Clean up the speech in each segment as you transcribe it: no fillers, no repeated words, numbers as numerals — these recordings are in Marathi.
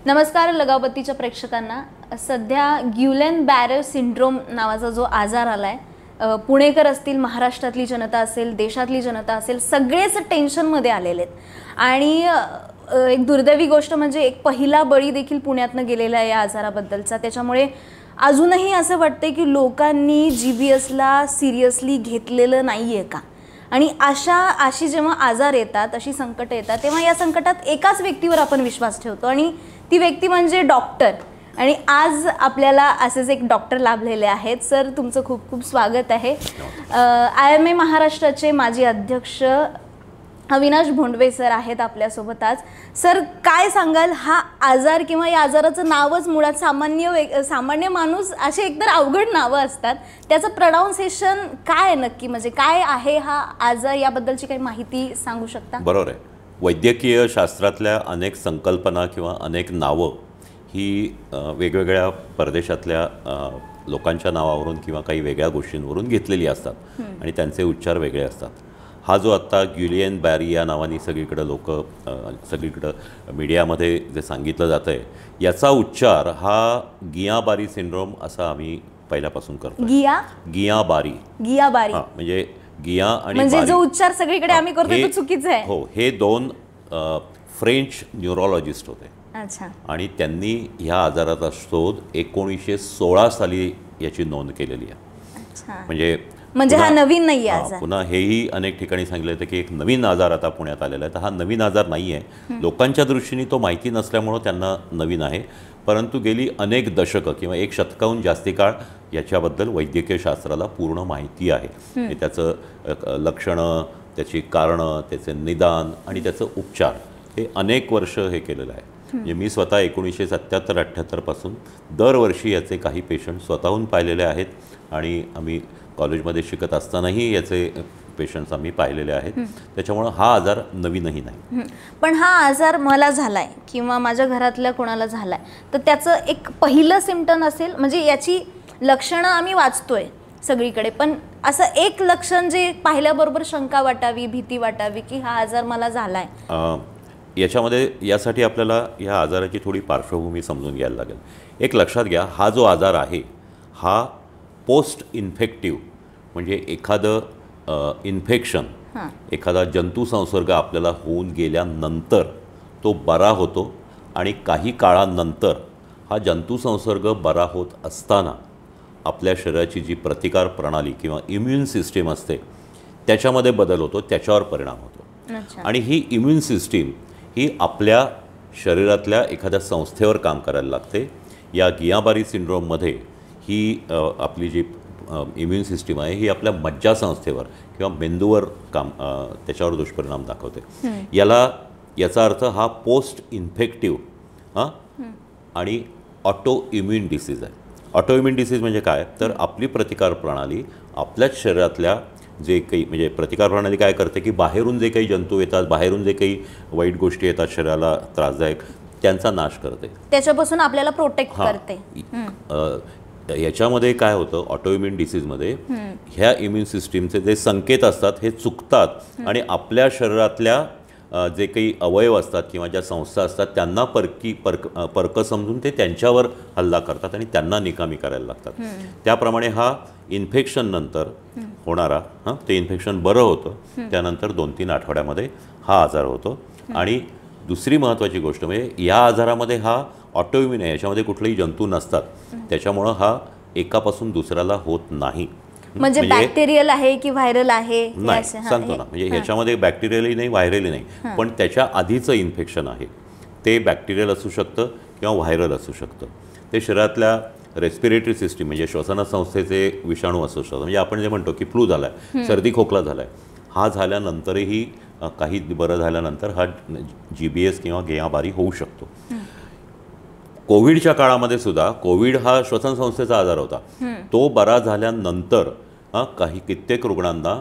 नमस्कार लगावतीच्या प्रेक्षकांना. सध्या ग्युलेन बॅरे सिंड्रोम नावाचा जो आजार आलाय, पुणेकर असतील, महाराष्ट्रातली जनता असेल, देशातली जनता असेल, सगळेच टेन्शनमध्ये आलेले आहेत. आणि एक दुर्दैवी गोष्ट म्हणजे एक पहिला बळी देखील पुण्यातनं गेलेला आहे या आजाराबद्दलचा. त्याच्यामुळे अजूनही असं वाटतंय की लोकांनी GBSला सिरियसली घेतलेलं नाही आहे का. आणि अशी जेव्हा आजार येतात, अशी संकट येतात, तेव्हा या संकटात एकाच व्यक्तीवर आपण विश्वास ठेवतो आणि ती व्यक्ती म्हणजे डॉक्टर. आणि आज आपल्याला असेच एक डॉक्टर लाभलेले आहेत. सर, तुमचं खूप खूप स्वागत आहे. IMA महाराष्ट्राचे माजी अध्यक्ष अविनाश भोंडवे सर आहेत आपल्यासोबत आज. सर, काय सांगाल, हा आजार किंवा या आजाराचं नावच मुळात सामान्य माणूस असे एकतर अवघड नावं असतात, त्याचं प्रोनाउन्सिएशन काय नक्की, म्हणजे काय आहे हा आजार, याबद्दलची काही माहिती सांगू शकता? बरोबर आहे. वैद्यकीय शास्त्रातल्या अनेक संकल्पना किंवा अनेक नावं ही वेगवेगळ्या परदेशातल्या लोकांच्या नावावरून किंवा काही वेगळ्या गोष्टींवरून घेतलेली असतात आणि त्यांचे उच्चार वेगळे असतात. हा जो आत्ता ग्युलियन बॅरी या नावाने सगळीकडं मीडियामध्ये जे सांगितलं जातं आहे, याचा उच्चार हा गियाबारी सिंड्रोम असा आम्ही पहिल्यापासून करतो. गियाबारी हां, म्हणजे गिया आणि म्हणजे जो उच्चार सगळीकडे आम्ही करतो तो चुकीचा आहे. हो, हे दोन फ्रेंच न्यूरोलॉजिस्ट होते. अच्छा. आणि त्यांनी ह्या आजाराचा शोध 1916 साली याची नोंद केलेली आहे. म्हणजे हा नवीन नाही आहे. पुन्हा हेही अनेक ठिकाणी सांगितलं होतं की एक नवीन आजार आता पुण्यात आलेला आहे. तर हा नवीन आजार नाही आहे. लोकांच्या दृष्टीने तो माहिती नसल्यामुळं त्यांना नवीन आहे. परंतु गेली अनेक दशकं किंवा एक शतकाहून जास्ती काळ याच्याबद्दल वैद्यकीय शास्त्राला पूर्ण माहिती आहे. त्याचं लक्षणं, त्याची कारणं, त्याचे निदान आणि त्याचं उपचार हे अनेक वर्ष हे केलेलं आहे. म्हणजे मी स्वतः 1977-78 पासून दरवर्षी याचे काही पेशंट स्वतःहून पाहिलेले आहेत आणि आम्ही कॉलेजमध्ये शिकत असतानाही याचे पेशंट्स आम्ही पाहिलेले आहेत. त्याच्यामुळं हा आजार नवीनही नाही. पण हा आजार मला झालाय किंवा माझ्या घरातल्या कोणाला झालाय तर त्याचं एक पहिलं सिम्पटम असेल, म्हणजे याची लक्षणं आम्ही वाचतोय सगळीकडे, पण असं एक लक्षण जे पाहिल्याबरोबर शंका वाटावी, भीती वाटावी की हा आजार मला झालाय, यासाठी आपल्याला ह्या आजाराची थोडी पार्श्वभूमी समजून घ्यायला लागेल. एक लक्षात घ्या, हा जो आजार आहे हा पोस्ट इन्फेक्टिव्ह, म्हणजे एखादं इन्फेक्शन, एखादा जंतुसंसर्ग आपल्याला होऊन गेल्यानंतर तो बरा होतो आणि काही काळानंतर हा जंतुसंसर्ग बरा होत असताना आपल्या शरीराची जी प्रतिकार प्रणाली किंवा इम्युन सिस्टीम असते त्याच्यामध्ये बदल होतो, त्याच्यावर परिणाम होतो. आणि ही इम्युन सिस्टीम ही आपल्या शरीरातल्या एखाद्या संस्थेवर काम करायला लागते. या गियाबारी सिंड्रोममध्ये ही आपली जी इम्युन सिस्टीम आहे ही आपल्या मज्जासंस्थेवर किंवा मेंदूवर त्याच्यावर दुष्परिणाम दाखवते. याचा अर्थ हा पोस्ट इन्फेक्टिव्ह आणि ऑटो इम्युन डिसीज आहे. ऑटो इम्युन डिसीज म्हणजे काय, तर आपली प्रतिकार प्रणाली आपल्याच शरीरातल्या जे काही, म्हणजे प्रतिकार प्रणाली काय करते की बाहेरून जे काही जंतू येतात, बाहेरून जे काही वाईट गोष्टी येतात शरीराला त्रासदायक, त्यांचा नाश करते, त्याच्यापासून आपल्याला प्रोटेक्ट करते. याच्यामध्ये काय होतं, ऑटोइम्युन डिसीजमध्ये ह्या इम्युन सिस्टीमचे जे संकेत असतात हे चुकतात आणि आपल्या शरीरातल्या जे काही अवयव असतात किंवा ज्या संस्था असतात त्यांना परक समजून ते त्यांच्यावर हल्ला करतात आणि त्यांना निकामी करायला लागतात. त्याप्रमाणे हा इन्फेक्शन नंतर होणारा ते इन्फेक्शन बरं होतं, त्यानंतर 2-3 आठवड्यामध्ये हा आजार होतो. आणि दुसरी महत्त्वाची गोष्ट म्हणजे या आजारामध्ये हा ऑटोइम्युन आहे, याच्यामध्ये कुठलेही जंतू नसतात, त्याच्यामुळं हा एकापासून दुसऱ्याला होत नाही. म्हणजे बॅक्टेरियल आहे की व्हायरल आहे नाही सांगतो ना, म्हणजे ह्याच्यामध्ये बॅक्टेरियलही नाही, व्हायरलही नाही, पण त्याच्या आधीचं इन्फेक्शन आहे ते बॅक्टेरियल असू शकतं किंवा व्हायरल असू शकतं. ते शरीरातल्या रेस्पिरेटरी सिस्टीम म्हणजे श्वसनसंस्थेचे विषाणू असू शकतात. म्हणजे आपण जे म्हणतो की फ्लू झाला आहे, सर्दी खोकला झाला आहे, हा झाल्यानंतरही काही बरं झाल्यानंतर हा GBS किंवा गियाबारी होऊ शकतो. कोविडच्या काळामध्ये सुद्धा, कोविड हा श्वसनसंस्थेचा आजार होता, तो बरा झाल्यानंतर कित्येक रुग्णांना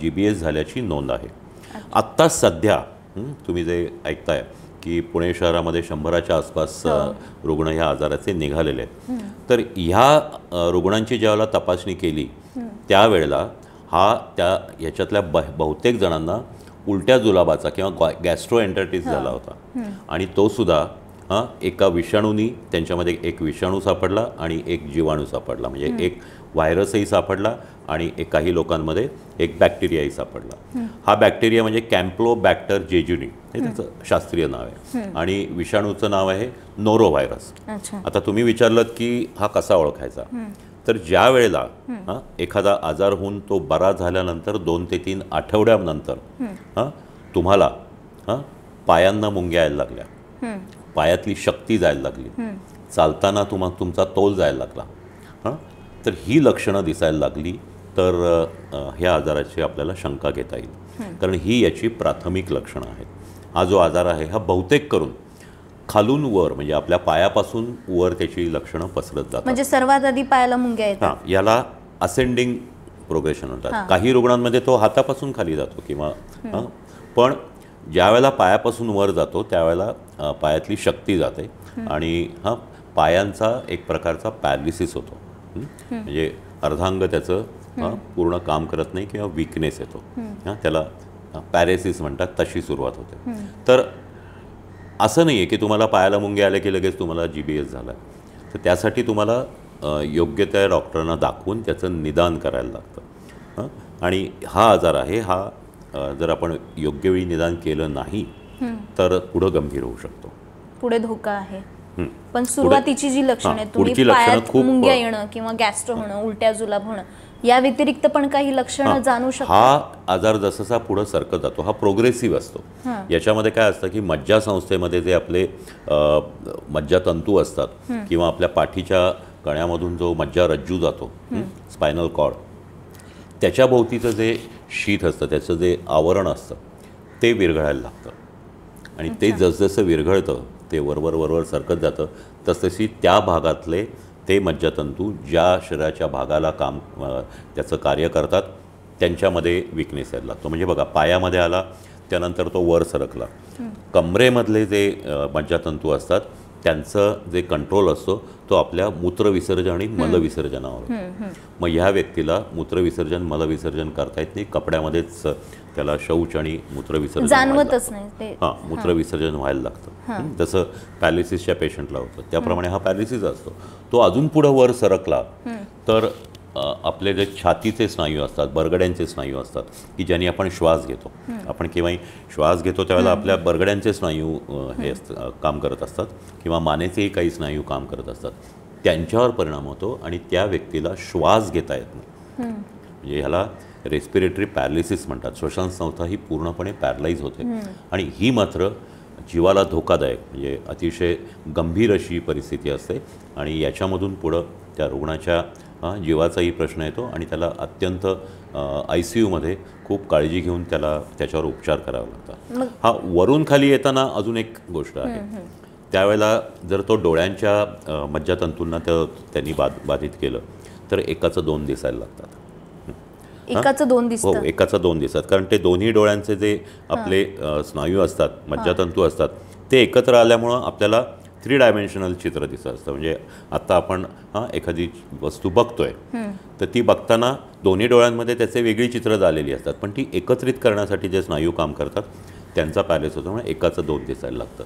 GBS झाल्याची नोंद आहे. आत्ता सध्या तुम्ही जे ऐकताय की पुणे शहरामध्ये 100च्या आसपास रुग्ण ह्या आजाराचे निघालेले आहेत. तर ह्या रुग्णांची ज्यावेळेला तपासणी केली त्यावेळेला ह्याच्यातल्या बहुतेक जणांना उलट्या जुलाबाचा किंवा गॅस्ट्रोएंटरायटिस झाला होता आणि तो सुद्धा एका विषाणूनी त्यांच्यामध्ये एक विषाणू सापडला आणि एक जीवाणू सापडला, म्हणजे एक व्हायरसही सापडला आणि काही लोकांमध्ये एक बॅक्टेरियाही सापडला. हा बॅक्टेरिया म्हणजे कॅम्प्लोबॅक्टर जेजुनी हे त्याचं शास्त्रीय नाव आहे आणि विषाणूचं नाव आहे नोरो व्हायरस. आता तुम्ही विचारलं की हा कसा ओळखायचा, तर ज्या वेळेला एखादा आजार होऊन तो बरा झाल्यानंतर 2 ते 3 आठवड्यानंतर तुम्हाला पायांना मुंग्या यायला लागल्या, पायातली शक्ती जायला लागली, चालताना तुमचा तोल जायला लागला, तर ही लक्षणं दिसायला लागली तर ह्या आजाराची आपल्याला शंका घेता येईल, कारण ही याची प्राथमिक लक्षणं आहेत. हा जो आजार आहे हा बहुतेक करून खालून वर म्हणजे आपल्या पायापासून वर त्याची लक्षणं पसरत जातात. म्हणजे सर्वात आधी पायाला मुंग्या येतात. याला असेंडिंग प्रोग्रेशन म्हणतात. काही रुग्णांमध्ये तो हातापासून खाली जातो किंवा पण ज्या वेळेला पायापासून वर जातो त्यावेळेला पायातली शक्ती जाते आणि पायांचा एक प्रकारचा पॅरालिसिस होतो, म्हणजे अर्धांग त्याचं पूर्ण काम करत नाही किंवा वीकनेस येतो, त्याला पॅरेसिस म्हणतात, तशी सुरुवात होते. तर असं नाही आहे की तुम्हाला पायाला मुंगे आले की लगेच तुम्हाला GBS झाला, तर त्यासाठी तुम्हाला योग्य त्या डॉक्टरांना दाखवून त्याचं निदान करायला लागतं. आणि हा आजार आहे हा जर आपण योग्य वेळी निदान केलं नाही तर पुढं गंभीर होऊ शकतो, पुढे धोका आहे. पण सुरुवातीची जी लक्षणं आहेत, तुम्ही पायात मुंग्या येणं किंवा गॅस्ट्रो होणं, उलट्या जुलाब होणं, या व्यतिरिक्त पण काही लक्षणं जाणू शकतात. हा आजार जसा पुढे सरकत जातो हा प्रोग्रेसिव्ह असतो. याच्यामध्ये काय असतं की मज्जासंस्थेमध्ये जे आपले मज्जातंतू असतात किंवा आपल्या पाठीच्या कण्यामधून जो मज्जारज्जू जातो, स्पायनल कॉर्ड, त्याच्या भोवतीचं जे शीत असतं, त्याचं जे आवरण असतं ते विरघळायला लागतं आणि ते जसजसं विरघळतं ते वरवर सरकत जातं, तसतशी त्या भागातले ते मज्जातंतू ज्या शरीराच्या भागाला त्याचं कार्य करतात त्यांच्यामध्ये विकनेस यायला लागतो. म्हणजे बघा, पायामध्ये आला त्यानंतर तो वर सरकला, कमरेमधले जे मज्जातंतू असतात त्यांचं जे कंट्रोल असतो तो आपल्या मूत्रविसर्जन आणि मलविसर्जनावर. मग ह्या व्यक्तीला मूत्रविसर्जन मलविसर्जन करता येत नाही, कपड्यामध्येच त्याला शौच आणि मूत्रविसर्जन जाणवतच नाही, मूत्रविसर्जन व्हायला लागतं. जसं पॅरालिसिसच्या पेशंटला होतं त्याप्रमाणे हा पॅरालिसिस असतो. तो अजून पुढं वर सरकला तर आपले जे छातीचे स्नायू असतात, बरगड्यांचे स्नायू असतात की ज्यांनी आपण श्वास घेतो, आपण केव्हाही श्वास घेतो त्यावेळेला आपल्या बरगड्यांचे स्नायू हे काम करत असतात किंवा मानेचेही काही स्नायू काम करत असतात, त्यांच्यावर परिणाम होतो आणि त्या व्यक्तीला श्वास घेता येत नाही. म्हणजे ह्याला रेस्पिरेटरी पॅरालिसिस म्हणतात. श्वसनसंस्था ही पूर्णपणे पॅरलाईज होते आणि ही मात्र जीवाला धोकादायक म्हणजे अतिशय गंभीर अशी परिस्थिती असते आणि याच्यामधून पुढं त्या रुग्णाच्या जीवाचाही प्रश्न येतो आणि त्याला अत्यंत ICUमध्ये खूप काळजी घेऊन त्याच्यावर उपचार करावे लागतात. हा वरून खाली येताना अजून एक गोष्ट आहे, त्यावेळेला जर तो डोळ्यांच्या मज्जातंतूंना त्यांनी बाधित केलं तर एकाचं 2 दिसायला लागतात. एकाचं 2 दिसतात? हो, एकाचं 2 दिसतात, कारण ते दोन्ही डोळ्यांचे जे आपले स्नायू असतात, मज्जातंतू असतात, ते एकत्र आल्यामुळं आपल्याला 3 डायमेन्शनल चित्र दिसत असतं. म्हणजे आता आपण एखादी वस्तू बघतोय तर ती बघताना दोन्ही डोळ्यांमध्ये त्याचे वेगळी चित्र झालेली असतात, पण ती एकत्रित करण्यासाठी जे स्नायू काम करतात त्यांचा पॅरालिसिस होतो, म्हणजे एकाचं 2 दिसायला लागतं.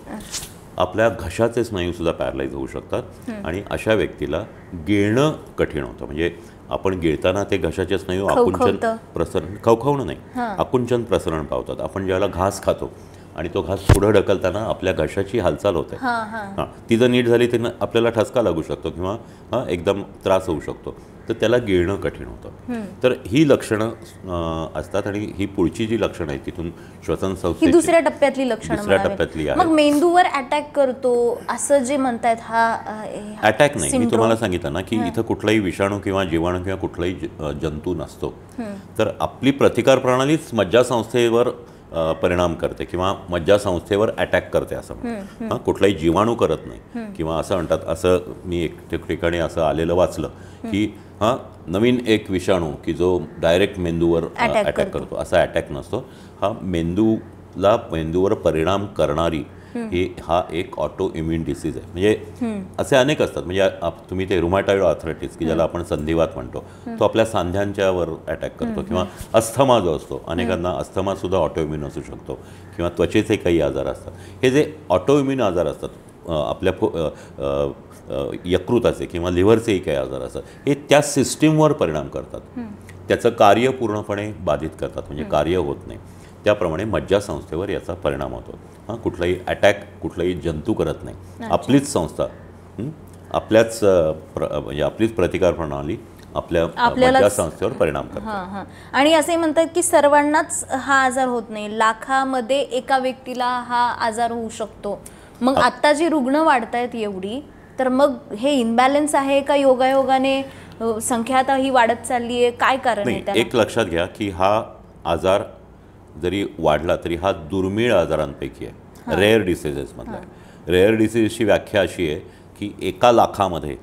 आपल्या घशाचे स्नायूसुद्धा पॅरालाइज होऊ शकतात आणि अशा व्यक्तीला गिळणं कठीण होतं. म्हणजे आपण गिळताना ते घशाचे स्नायू आकुंचन प्रसरण, खवखवणं नाही, आकुंचन प्रसरण पावतात. आपण ज्यावेळेला घास खातो आणि तो घास पुढं ढकलताना आपल्या घशाची हालचाल होते, ती जर नीट झाली तर आपल्याला ठसका लागू शकतो किंवा एकदम त्रास होऊ शकतो, तर त्याला गिळणं कठीण होतं. तर ही लक्षणं असतात आणि ही पुढची जी लक्षणं आहेत तिथून श्वसनसंस्थेची दुसऱ्या टप्प्यातली लक्षणं आहे. मग मेंदूवर अटॅक करतो असं जे म्हणतायत, हा अटॅक नाही. मी तुम्हाला सांगितलं ना की इथं कुठलाही विषाणू किंवा जीवाणू किंवा कुठलाही जंतू नसतो, तर आपली प्रतिकार प्रणालीच मज्जासंस्थेवर परिणाम करते किंवा मज्जासंस्थेवर अटॅक करते असं म्हणतात. कुठलाही जीवाणू करत नाही. किंवा असं म्हणतात, असं मी एक ठिकाणी असं आलेलं वाचलं की नवीन एक विषाणू की जो डायरेक्ट मेंदूवर अटॅक करतो, असा अटॅक नसतो. हा मेंदूवर परिणाम करणारी हा एक ऑटो इम्युन डिसीज आहे. म्हणजे असे अनेक असतात. म्हणजे तुम्ही ते रुमॅटॉइड आर्थरायटिस की ज्याला आपण संधिवात म्हणतो, तो आपल्या सांध्यांच्यावर अटॅक करतो. किंवा अस्थमा जो असतो, अनेकांना अस्थमा सुद्धा ऑटो इम्युन असू शकतो. किंवा त्वचेचे काही आजार असतात. हे जे ऑटो इम्युन आजार असतात आपल्या यकृताचे किंवा लिव्हरचेही काही आजार असतात, हे त्या सिस्टीमवर परिणाम करतात, त्याचं कार्य पूर्णपणे बाधित करतात, म्हणजे कार्य होत नाही. त्याप्रमाणे मज्जासंस्थेवर याचा परिणाम होतो. कुठलाही अटॅक कुठलाही जंतू करत नाही, आपलीच संस्था, आपल्याच म्हणजे आपलीच प्रतिकार प्रणाली आपल्या मज्जासंस्थेवर परिणाम करते. आणि असे म्हणतात की सर्वांनाच हा आजार होत नाही, लाखामध्ये एका व्यक्तीला हा आजार होऊ शकतो. मग आता जी रुग्ण वाढत आहेत एवढी, तर मग हे इनबॅलन्स आहे का योगायोगाने संख्या आता ही वाढत चालली आहे, काय कारण आहे त्याला? एक लक्षात घ्या की हा आजार जरी वाढला तरी हा दुर्मिळ आजारांपैकी आहे, रेअर डिसीजेसमधला आहे. रेअर डिसीजची व्याख्या अशी आहे की एका लाखामध्ये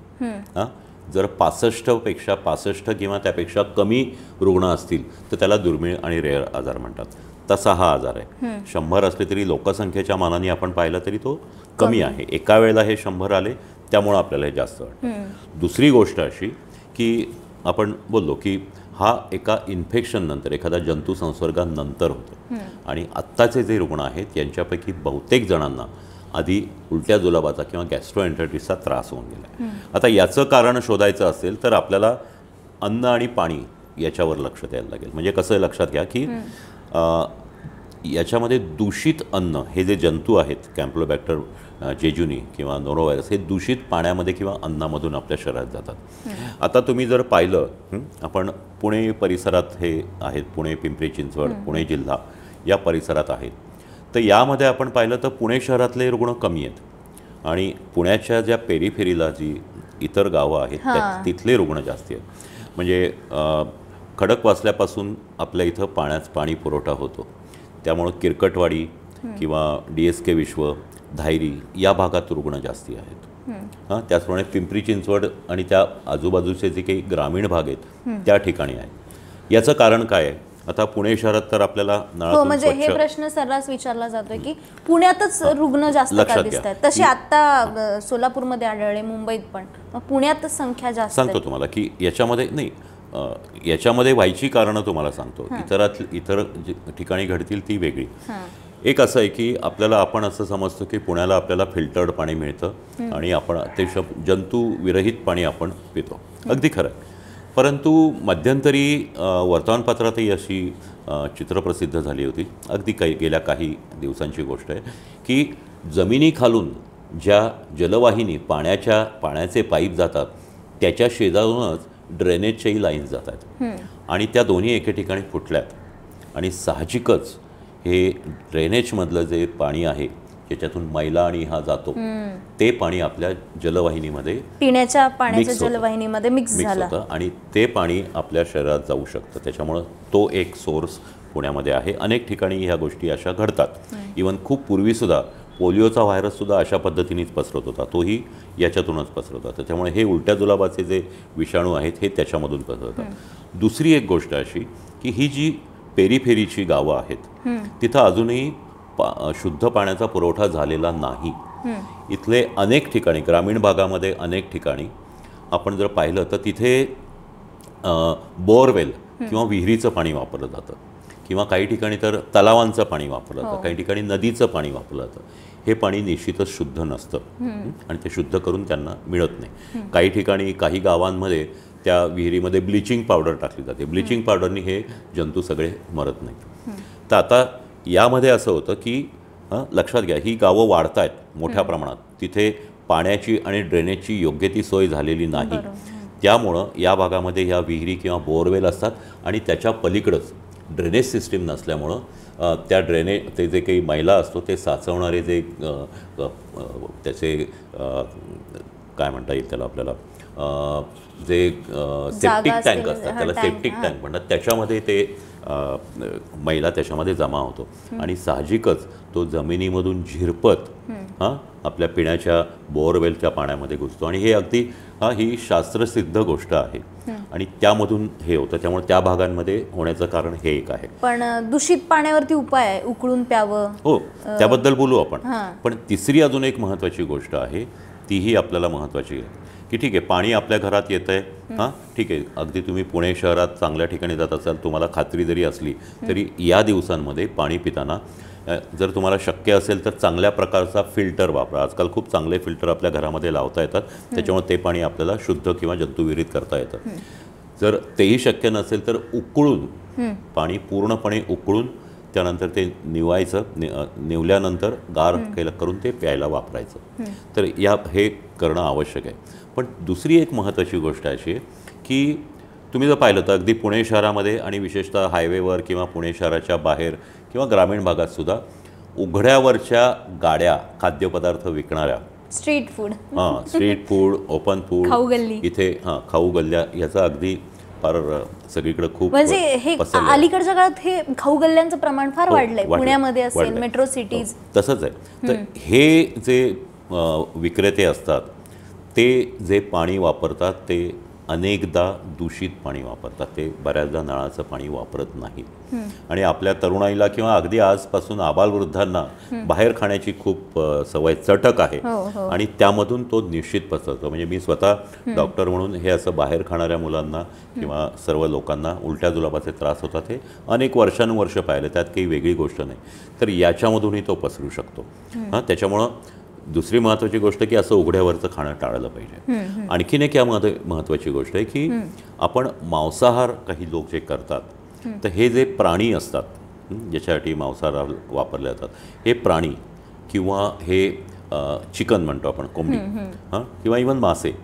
जर 65 किंवा त्यापेक्षा कमी रुग्ण असतील तर त्याला दुर्मिळ आणि रेअर आजार म्हणतात. तसा हा आजार आहे. 100 असले तरी लोकसंख्येच्या मानाने आपण पाहिलं तरी तो कमी आहे. एका वेळेला हे 100 आले त्यामुळं आपल्याला हे जास्त वाटतं. दुसरी गोष्ट अशी की आपण बोललो की हा एका इन्फेक्शन नंतर, एखादा जंतू संसर्गानंतर होतो. आणि आत्ताचे जे रुग्ण आहेत यांच्यापैकी बहुतेक जणांना आधी उलट्या जुलाबाचा किंवा गॅस्ट्रोएंटरिटिसचा त्रास होऊन गेला. आता याचं कारण शोधायचं असेल तर आपल्याला अन्न आणि पाणी याच्यावर लक्ष द्यायला लागेल. म्हणजे कसं लक्षात घ्या की याच्यामध्ये दूषित अन्न, हे जे जंतू आहेत कॅम्प्लोबॅक्टर जेजुनी किंवा नोरोव्हायरस, हे दूषित पाण्यामध्ये किंवा अन्नामधून आपल्या शरीरात जातात. आता तुम्ही जर पाहिलं, आपण पुणे परिसरात हे आहेत, पुणे, पिंपरी चिंचवड, पुणे जिल्हा या परिसरात आहेत, तर यामध्ये आपण पाहिलं तर पुणे शहरातले रुग्ण कमी आहेत आणि पुण्याच्या ज्या पेरिफेरीला जी इतर गावं आहेत तिथले रुग्ण जास्ती आहेत. म्हणजे खडकवासल्यापासून आपल्या इथं पाणी पुरवठा होतो, त्यामुळं किरकटवाडी किंवा DSK विश्व, धायरी या भागात रुग्ण जास्ती आहेत. त्याचप्रमाणे पिंपरी चिंचवड आणि त्या आजूबाजूचे जे काही ग्रामीण भाग आहेत त्या ठिकाणी आहेत. याचं कारण काय आहे? आता पुणे शहरात तर आपल्याला हो, म्हणजे हे प्रश्न सर्रास विचारला जातोय की पुण्यातच रुग्ण जास्त का दिसतात. तसे आता सोलापूरमध्ये आढळले, मुंबईत पण, पुण्यात संख्या जास्त. सांगतो तुम्हाला की याच्यामध्ये नाही, याच्यामध्ये व्हायची कारणं तुम्हाला सांगतो. इतर ठिकाणी घडतील ती वेगळी. एक असं आहे की आपण असं समजतो की पुण्याला आपल्याला फिल्टर्ड पाणी मिळतं आणि आपण ते जंतुविरहित पाणी आपण पितो. अगदी खरं आहे. परंतु मध्यंतरी वर्तमानपत्रातही अशी चित्र प्रसिद्ध झाली होती, अगदी गेल्या काही दिवसांची गोष्ट आहे, की जमिनीखालून ज्या जलवाहिनी पाण्याचे पाईप जातात त्याच्या शेजारूनच ड्रेनेजच्याही लाईन्स जात आहेत आणि त्या दोन्ही एके ठिकाणी फुटल्यात. आणि साहजिकच हे ड्रेनेजमधलं जे पाणी आहे त्याच्यातून मैला आणि हा जातो, ते पाणी आपल्या जलवाहिनीमध्ये, पिण्याच्या पाण्याच्या जलवाहिनीमध्ये मिक्स होतं आणि ते पाणी आपल्या शरीरात जाऊ शकतं. त्याच्यामुळं तो एक सोर्स पुण्यामध्ये आहे. अनेक ठिकाणी ह्या गोष्टी अशा घडतात. इवन खूप पूर्वीसुद्धा पोलिओचा व्हायरससुद्धा अशा पद्धतीनेच पसरत होता, तोही याच्यातूनच पसरत होता. त्याच्यामुळे हे उलट्या जुलाबाचे जे विषाणू आहेत हे त्याच्यामधून पसरतात. दुसरी एक गोष्ट अशी की ही जी पेरिफेरीची गावं आहेत तिथं अजूनही शुद्ध पाण्याचा पुरवठा झालेला नाही. इथले अनेक ठिकाणी, ग्रामीण भागामध्ये अनेक ठिकाणी आपण जर पाहिलं तर तिथे बोरवेल किंवा विहिरीचं पाणी वापरलं जातं, किंवा काही ठिकाणी तर तलावांचं पाणी वापरलं जातं, काही ठिकाणी नदीचं पाणी वापरलं जातं. हे पाणी निश्चितच शुद्ध नसतं आणि ते शुद्ध करून त्यांना मिळत नाही. काही ठिकाणी, काही गावांमध्ये त्या विहिरीमध्ये ब्लिचिंग पावडर टाकली जाते. ब्लिचिंग पावडरनी हे जंतू सगळे मरत नाहीत. तर आता यामध्ये असं होतं की लक्षात घ्या, ही गावं वाढत आहेत मोठ्या प्रमाणात, तिथे पाण्याची आणि ड्रेनेजची योग्य ती सोय झालेली नाही. त्यामुळं या भागामध्ये ह्या विहिरी किंवा बोरवेल असतात आणि त्याच्या पलीकडंच ड्रेनेज सिस्टीम नसल्यामुळं त्या ते जे काही मैला असतो ते साचवणारे जे त्याचे काय म्हणता येईल त्याला आपल्याला, जे सेप्टिक टँक असतात त्याला सेप्टिक टँक म्हणतात, त्याच्यामध्ये ते मैला त्याच्यामध्ये जमा होतो आणि साहजिकच तो जमिनीमधून झिरपत आपल्या पिण्याच्या बोरवेलच्या पाण्यामध्ये घुसतो. आणि हे अगदी ही शास्त्रसिद्ध गोष्ट आहे आणि त्यामधून हे होतं. त्यामुळे त्या भागांमध्ये होण्याचं कारण हे एक आहे. पण दूषित पाण्यावरती उपाय आहे, उकळून प्यावं. हो, त्याबद्दल बोलू आपण. पण तिसरी अजून एक महत्त्वाची गोष्ट आहे, तीही आपल्याला महत्त्वाची आहे की ठीक आहे, पाणी आपल्या घरात येतं आहे, ठीक आहे, अगदी तुम्ही पुणे शहरात चांगल्या ठिकाणी जात असाल, तुम्हाला खात्री जरी असली तरी या दिवसांमध्ये पाणी पिताना जर तुम्हाला शक्य असेल तर चांगल्या प्रकारचा फिल्टर वापरा. आजकाल खूप चांगले फिल्टर आपल्या घरामध्ये लावता येतात, त्याच्यामुळे ते पाणी आपल्याला शुद्ध किंवा जंतुविरहित करता येतं. जर तेही शक्य नसेल तर उकळून पाणी पूर्णपणे उकळून त्यानंतर ते निवायचं, निवल्यानंतर गार करून ते प्यायला वापरायचं. तर हे करणं आवश्यक आहे. पण दुसरी एक महत्त्वाची गोष्ट अशी आहे की तुम्ही जर पाहिलं तर अगदी पुणे शहरामध्ये आणि विशेषतः हायवेवर किंवा पुणे शहराच्या बाहेर किंवा ग्रामीण भागात सुद्धा उघड्यावरच्या गाड्या, खाद्यपदार्थ विकणाऱ्या, street food, street food, open food, खाऊ गल्ली, इथे खाऊ गल्ल्या, याचा अगदी फार सगळीकडे खूप म्हणजे हे अलीकडच्या काळात हे खाऊ गल्ल्यांचं प्रमाण फार वाढलंय. पुण्यामध्ये असेल, मेट्रो सिटीज तसंच आहे. तर हे जे विक्रेते असतात ते जे पाणी वापरतात ते अनेकदा दूषित पाणी वापरतात. ते बऱ्याचदा नळाचं पाणी वापरत नाही. आणि आपल्या तरुणाईला किंवा अगदी आजपासून आबालवृद्धांना बाहेर खाण्याची खूप सवय, चटक आहे. आणि त्यामधून तो निश्चित पसरतो. म्हणजे मी स्वतः डॉक्टर म्हणून हे असं बाहेर खाणाऱ्या मुलांना किंवा सर्व लोकांना उलट्या जुलाबाचे त्रास होतात हे अनेक वर्षानुवर्ष पाहिले, त्यात काही वेगळी गोष्ट नाही. तर याच्यामधूनही तो पसरू शकतो. त्याच्यामुळं दुसरी महत्त्वाची गोष्ट की असं उघड्यावरचं खाणं टाळलं पाहिजे. आणखीन एक महत्त्वाची गोष्ट आहे की आपण मांसाहार काही लोक जे करतात, तर हे जे प्राणी असतात ज्याच्यासाठी मांसाहार वापरले जातात, हे प्राणी किंवा हे चिकन म्हणतो आपण, कोंबडी किंवा इव्हन मासे,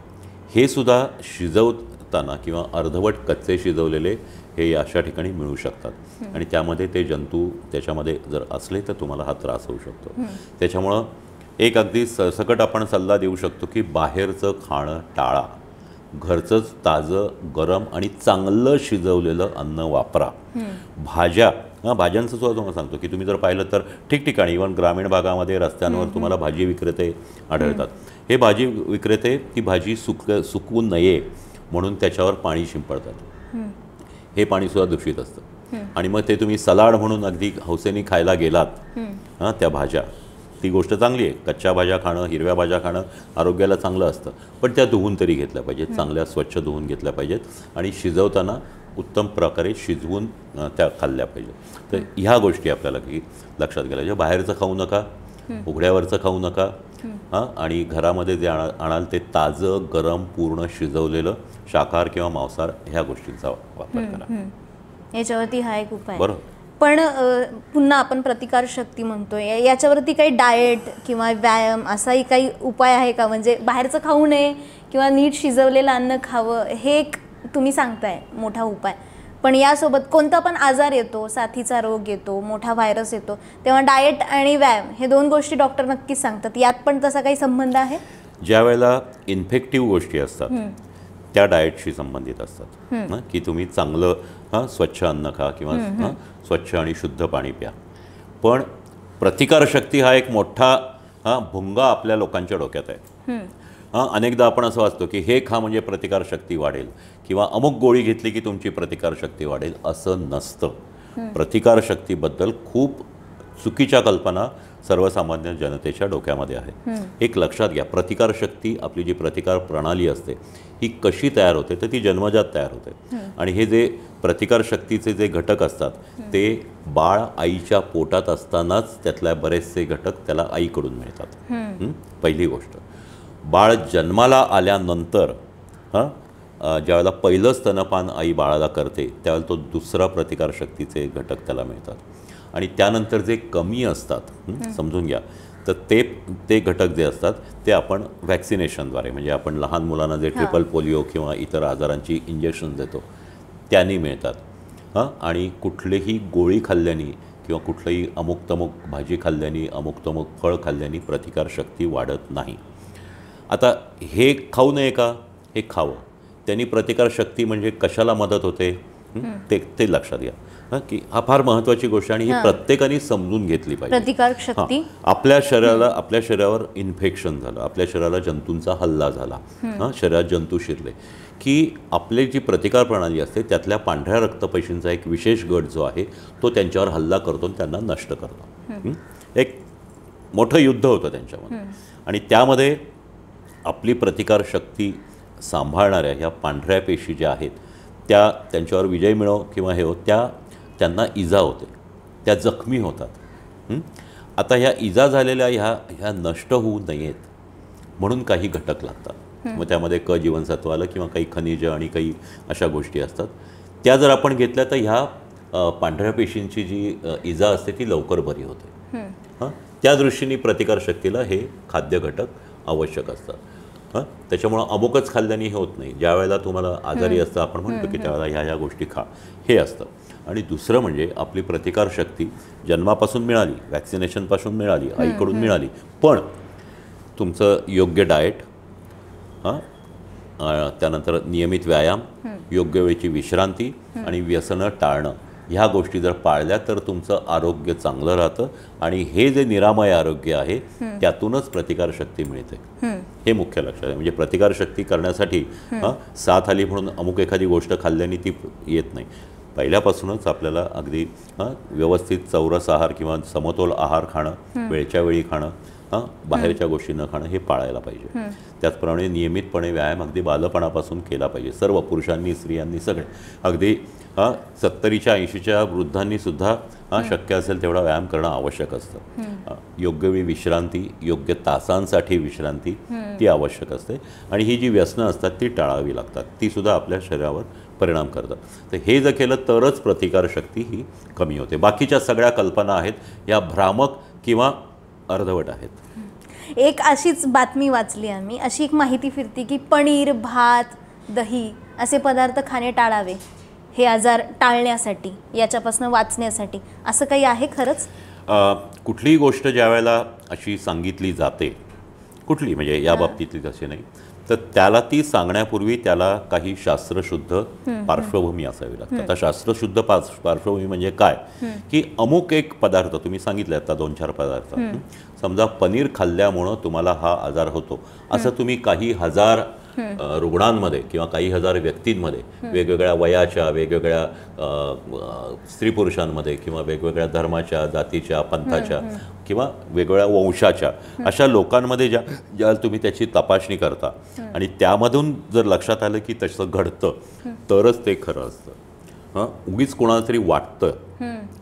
हे सुद्धा शिजवताना किंवा अर्धवट कच्चे शिजवलेले हे अशा ठिकाणी मिळू शकतात. आणि त्यामध्ये ते जंतू त्याच्यामध्ये जर असले तर तुम्हाला हा त्रास होऊ शकतो. त्याच्यामुळं एक अगदी सरसकट आपण सल्ला देऊ शकतो की बाहेरचं खाणं टाळा. घरचंच ताजं, गरम आणि चांगलं शिजवलेलं अन्न वापरा. भाज्यांचं सुद्धा तुम्हाला सांगतो की तुम्ही जर पाहिलं तर ठिकठिकाणी इव्हन ग्रामीण भागामध्ये रस्त्यांवर तुम्हाला भाजी विक्रेते आढळतात. हे भाजी विक्रेते ती भाजी सुकवू नये म्हणून त्याच्यावर पाणी शिंपडतात. हे पाणीसुद्धा दूषित असतं. आणि मग ते तुम्ही सलाड म्हणून अगदी हौसेने खायला गेलात त्या भाज्या, ती गोष्ट चांगली आहे. कच्च्या भाज्या खाणं, हिरव्या भाज्या खाणं आरोग्याला चांगलं असतं. पण त्या धुवून तरी घेतल्या पाहिजेत, चांगल्या स्वच्छ धुवून घेतल्या पाहिजेत आणि शिजवताना उत्तम प्रकारे शिजवून त्या खाल्ल्या पाहिजेत. तर ह्या गोष्टी आपल्याला लक्षात घ्यायला पाहिजे. बाहेरचं खाऊ नका, उघड्यावरचं खाऊ नका. आणि घरामध्ये जे आणाल ते ताजं, गरम, पूर्ण शिजवलेलं शाकाहार किंवा मांसाहार ह्या गोष्टींचा वापर करा. याच्यावरती हा एक उपाय. बरोबर. पण पुन्हा आपण प्रतिकारशक्ती म्हणतोय, याच्यावरती काही डाएट किंवा व्यायाम असाही काही उपाय आहे का? म्हणजे बाहेरचं खाऊ नये किंवा नीट शिजवलेलं अन्न खावं, हे एक तुम्ही सांगताय मोठा उपाय. पण यासोबत कोणता पण आजार येतो, साथीचा रोग येतो, मोठा व्हायरस येतो, तेव्हा डाएट आणि व्यायाम हे दोन गोष्टी डॉक्टर नक्कीच सांगतात. यात पण तसा काही संबंध आहे? ज्या वेळेला इन्फेक्टिव्ह गोष्टी असतात त्या डाएटशी संबंधित असतात की तुम्ही चांगलं स्वच्छ अन्न खा किंवा स्वच्छ आणि शुद्ध पाणी प्या. पण प्रतिकारशक्ती हा एक मोठा भुंगा आपल्या लोकांच्या डोक्यात आहे. अनेकदा आपण असं वाचतो की हे खा म्हणजे प्रतिकारशक्ती वाढेल किंवा अमुक गोळी घेतली की तुमची प्रतिकारशक्ती वाढेल. असं नसतं. प्रतिकारशक्तीबद्दल खूप चुकीच्या कल्पना सर्वसामान्य जनतेच्या डोक्यामध्ये आहे. एक लक्षात घ्या, प्रतिकारशक्ती, आपली जी प्रतिकार प्रणाली असते ही कशी तयार होते तर ती जन्मजात तयार होते. आणि हे जे प्रतिकारशक्तीचे जे घटक असतात ते बाळ आईच्या पोटात असतानाच त्यातल्या बरेचसे घटक त्याला आईकडून मिळतात. पहिली गोष्ट. बाळ जन्माला आल्यानंतर ज्यावेळेला पहिलं स्तनपान आई बाळाला करते त्यावेळेला तो दुसरा प्रतिकारशक्तीचे घटक त्याला मिळतात. आणि त्यानंतर जे कमी असतात, समजून घ्या, तर ते घटक जे असतात ते आपण व्हॅक्सिनेशनद्वारे, म्हणजे आपण लहान मुलांना जे ट्रिपल पोलिओ किंवा इतर आजारांची इंजेक्शन देतो त्यांनी मिळतात. आणि कुठलीही गोळी खाल्ल्याने किंवा कुठलंही अमुक तमुक भाजी खाल्ल्याने, अमुक तमुक फळ खाल्ल्याने प्रतिकारशक्ती वाढत नाही. आता हे खाऊ नये का? हे खावं. त्यांनी प्रतिकारशक्ती म्हणजे कशाला मदत होते ते लक्षात घ्या की हा फार महत्त्वाची गोष्ट आणि ही प्रत्येकाने समजून घेतली पाहिजे. प्रतिकारशक्ती आपल्या शरीरावर इन्फेक्शन झालं, आपल्या शरीराला जंतूंचा हल्ला झाला, शरीरात जंतू शिरले की आपली जी प्रतिकार प्रणाली असते त्यातल्या पांढऱ्या रक्तपेशींचा एक विशेष गट जो आहे तो त्यांच्यावर हल्ला करतो आणि त्यांना नष्ट करतो. एक मोठं युद्ध होतं त्यांच्यामध्ये. आणि त्यामध्ये आपली प्रतिकारशक्ती सांभाळणाऱ्या ह्या पांढऱ्या पेशी ज्या आहेत त्यांच्यावर विजय मिळो किंवा हे हो, त्यांना इजा होते, त्या जखमी होतात. आता ह्या इजा झालेल्या ह्या नष्ट होऊ नयेत म्हणून काही घटक लागतात. मग त्यामध्ये क जीवनसत्व आलं किंवा काही खनिज आणि काही अशा गोष्टी असतात. त्या जर आपण घेतल्या तर ह्या पांढऱ्या पेशींची जी इजा असते ती लवकर बरी होते. त्या दृष्टीने प्रतिकारशक्तीला हे खाद्य घटक आवश्यक असतात. त्याच्यामुळं अमुकच खाल्ल्याने हे होत नाही. ज्या वेळेला तुम्हाला आजारी असतं आपण म्हणतो की त्यावेळेला ह्या गोष्टी खा, हे असतं. आणि दुसरं म्हणजे आपली प्रतिकारशक्ती जन्मापासून मिळाली, वॅक्सिनेशनपासून मिळाली, आईकडून मिळाली, पण तुमचं योग्य डाएट, त्यानंतर नियमित व्यायाम, योग्य वेळची विश्रांती आणि व्यसनं टाळणं, ह्या गोष्टी जर पाळल्या तर तुमचं आरोग्य चांगलं राहतं. आणि हे जे निरामय आरोग्य आहे त्यातूनच प्रतिकारशक्ती मिळते. हे मुख्य लक्षात आहे. म्हणजे प्रतिकारशक्ती करण्यासाठी साथ आली म्हणून अमुक एखादी गोष्ट खाल्ल्याने ती येत नाही. पहिल्यापासूनच आपल्याला अगदी व्यवस्थित चौरस आहार किंवा समतोल आहार खाणं, वेळच्या वेळी खाणं, बाहेरच्या गोष्टी न खाणं हे पाळायला पाहिजे. त्याचप्रमाणे नियमितपणे व्यायाम अगदी बालपणापासून केला पाहिजे. सर्व पुरुषांनी, स्त्रियांनी, सगळे अगदी 70च्या 80च्या वृद्धांनी सुद्धा शक्य असेल तेवढा व्यायाम करणं आवश्यक असतं. योग्य वेळी विश्रांती, योग्य तासांसाठी विश्रांती ती आवश्यक असते. आणि ही जी व्यसनं असतात ती टाळावी लागतात, ती सुद्धा आपल्या शरीरावर परिणाम करतात. तर हे जर केलं तरच प्रतिकारशक्ती ही कमी होते. बाकीच्या सगळ्या कल्पना आहेत या भ्रामक किंवा अर्धवट आहेत. एक अशीच बातमी वाचली आम्ही, अशी एक माहिती फिरती की पनीर, भात, दही असे पदार्थ खाणे टाळावे हे आजार टाळण्यासाठी, याच्यापासून वाचण्यासाठी. असं काही आहे खरंच? कुठलीही गोष्ट ज्या वेळेला अशी सांगितली जाते, कुठली म्हणजे या बाबतीतली तशी नाही, तर त्याला ती सांगण्यापूर्वी त्याला काही शास्त्रशुद्ध पार्श्वभूमी असावी लागते. आता शास्त्रशुद्ध पार्श्वभूमी म्हणजे काय, की अमुक एक पदार्थ तुम्ही सांगितले आता 2-4 पदार्थ, समजा पनीर खाल्ल्यामुळं तुम्हाला हा आजार होतो असं तुम्ही काही हजार रुग्णांमध्ये किंवा काही हजार व्यक्तींमध्ये, वेगवेगळ्या वयाच्या, वेगवेगळ्या स्त्री पुरुषांमध्ये किंवा वेगवेगळ्या धर्माच्या, जातीच्या, पंथाच्या किंवा वेगवेगळ्या वंशाच्या अशा लोकांमध्ये ज्या तुम्ही त्याची तपासणी करता आणि त्यामधून जर लक्षात आलं की तसं घडतं तरच ते खरं असतं. उगीच कोणाला तरी वाटतं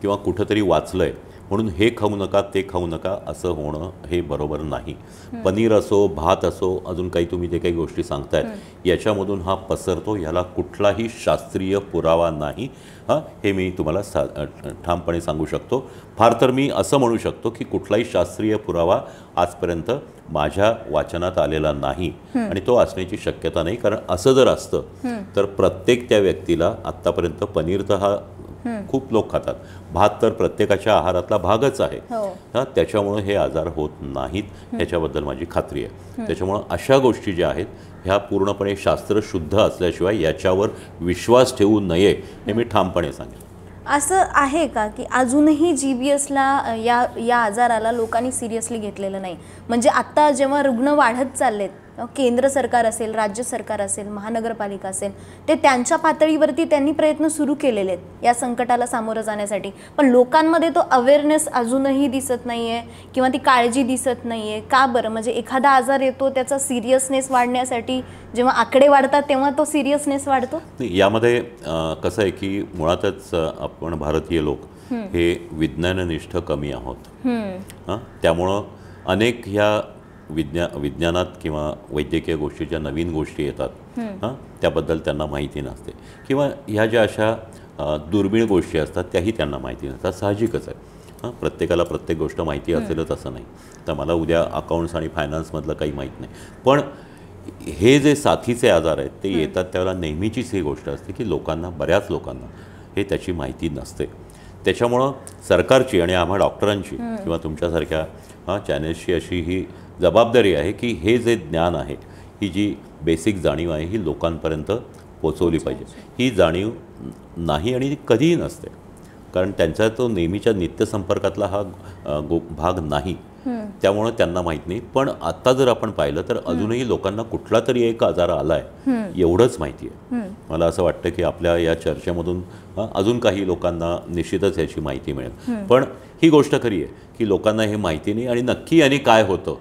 किंवा कुठंतरी वाचलंय म्हणून हे खाऊ नका, ते खाऊ नका असं होणं हे बरोबर नाही. पनीर असो, भात असो, अजून काही तुम्ही जे काही गोष्टी सांगतायत याच्यामधून हा पसरतो, याला कुठलाही शास्त्रीय पुरावा नाही. हे मी तुम्हाला ठामपणे सांगू शकतो. फार तर मी असं म्हणू शकतो की कुठलाही शास्त्रीय पुरावा आजपर्यंत माझ्या वाचनात आलेला नाही आणि तो असण्याची शक्यता नाही. कारण असं जर असतं तर प्रत्येक त्या व्यक्तीला आत्तापर्यंत पनीर तर हा खूप लोक खातात, भात तर प्रत्येकाच्या आहारातला भागच आहे. त्याच्यामुळे हे आजार होत नाहीत याच्याबद्दल माझी खात्री आहे. त्याच्यामुळं अशा गोष्टी ज्या आहेत ह्या पूर्णपणे शास्त्रशुद्ध असल्याशिवाय याच्यावर विश्वास ठेवू नये हे मी ठामपणे सांगेन. असं आहे का की अजूनही GBSला या आजाराला लोकांनी सिरियसली घेतलेलं नाही? म्हणजे आत्ता जेव्हा रुग्ण वाढत चाललेत, केंद्र सरकार असेल, राज्य सरकार असेल, महानगरपालिका असेल, ते त्यांच्या पातळीवरती त्यांनी प्रयत्न सुरू केलेले आहेत या संकटाला सामोरं जाण्यासाठी, पण लोकांमध्ये तो अवेअरनेस अजूनही दिसत नाही आहे किंवा ती काळजी दिसत नाही आहे. का बरं? म्हणजे एखादा आजार येतो त्याचा सिरियसनेस वाढण्यासाठी जेव्हा आकडे वाढतात तेव्हा तो सिरियसनेस वाढतो. यामध्ये कसं आहे की मुळातच आपण भारतीय लोक हे विज्ञाननिष्ठ कमी आहोत. त्यामुळं अनेक ह्या विज्ञानात किंवा वैद्यकीय गोष्टी ज्या नवीन गोष्टी येतात त्याबद्दल त्यांना माहिती नसते किंवा ह्या ज्या अशा दुर्मिळ गोष्टी असतात त्याही त्यांना माहिती नसतात. साहजिकच आहे. प्रत्येकाला प्रत्येक गोष्ट माहिती असेलच असं नाही. तर मला उद्या अकाउंट्स आणि फायनान्समधलं काही माहीत नाही, पण हे जे साथीचे आजार आहेत ते येतात त्यावेळेला नेहमीचीच ही गोष्ट असते की बऱ्याच लोकांना हे त्याची माहिती नसते. त्याच्यामुळं सरकारची आणि आम्हा डॉक्टरांची किंवा तुमच्यासारख्या चॅनेल्सची अशी ही जबाबदारी आहे की हे जे ज्ञान आहे, ही जी बेसिक जाणीव आहे ही लोकांपर्यंत पोचवली पाहिजे. ही जाणीव नाही आणि ती कधीही नसते, कारण त्यांचा तो नेहमीच्या नित्यसंपर्कातला हा भाग नाही. त्यामुळे त्यांना माहीत नाही. पण आता जर आपण पाहिलं तर अजूनही लोकांना कुठला तरी एक आजार आलाय एवढंच माहिती आहे. मला असं वाटतं की आपल्या या चर्चेमधून अजून काही लोकांना निश्चितच याची माहिती मिळेल. पण ही गोष्ट खरी आहे की लोकांना हे माहिती नाही आणि नक्की याने काय होतं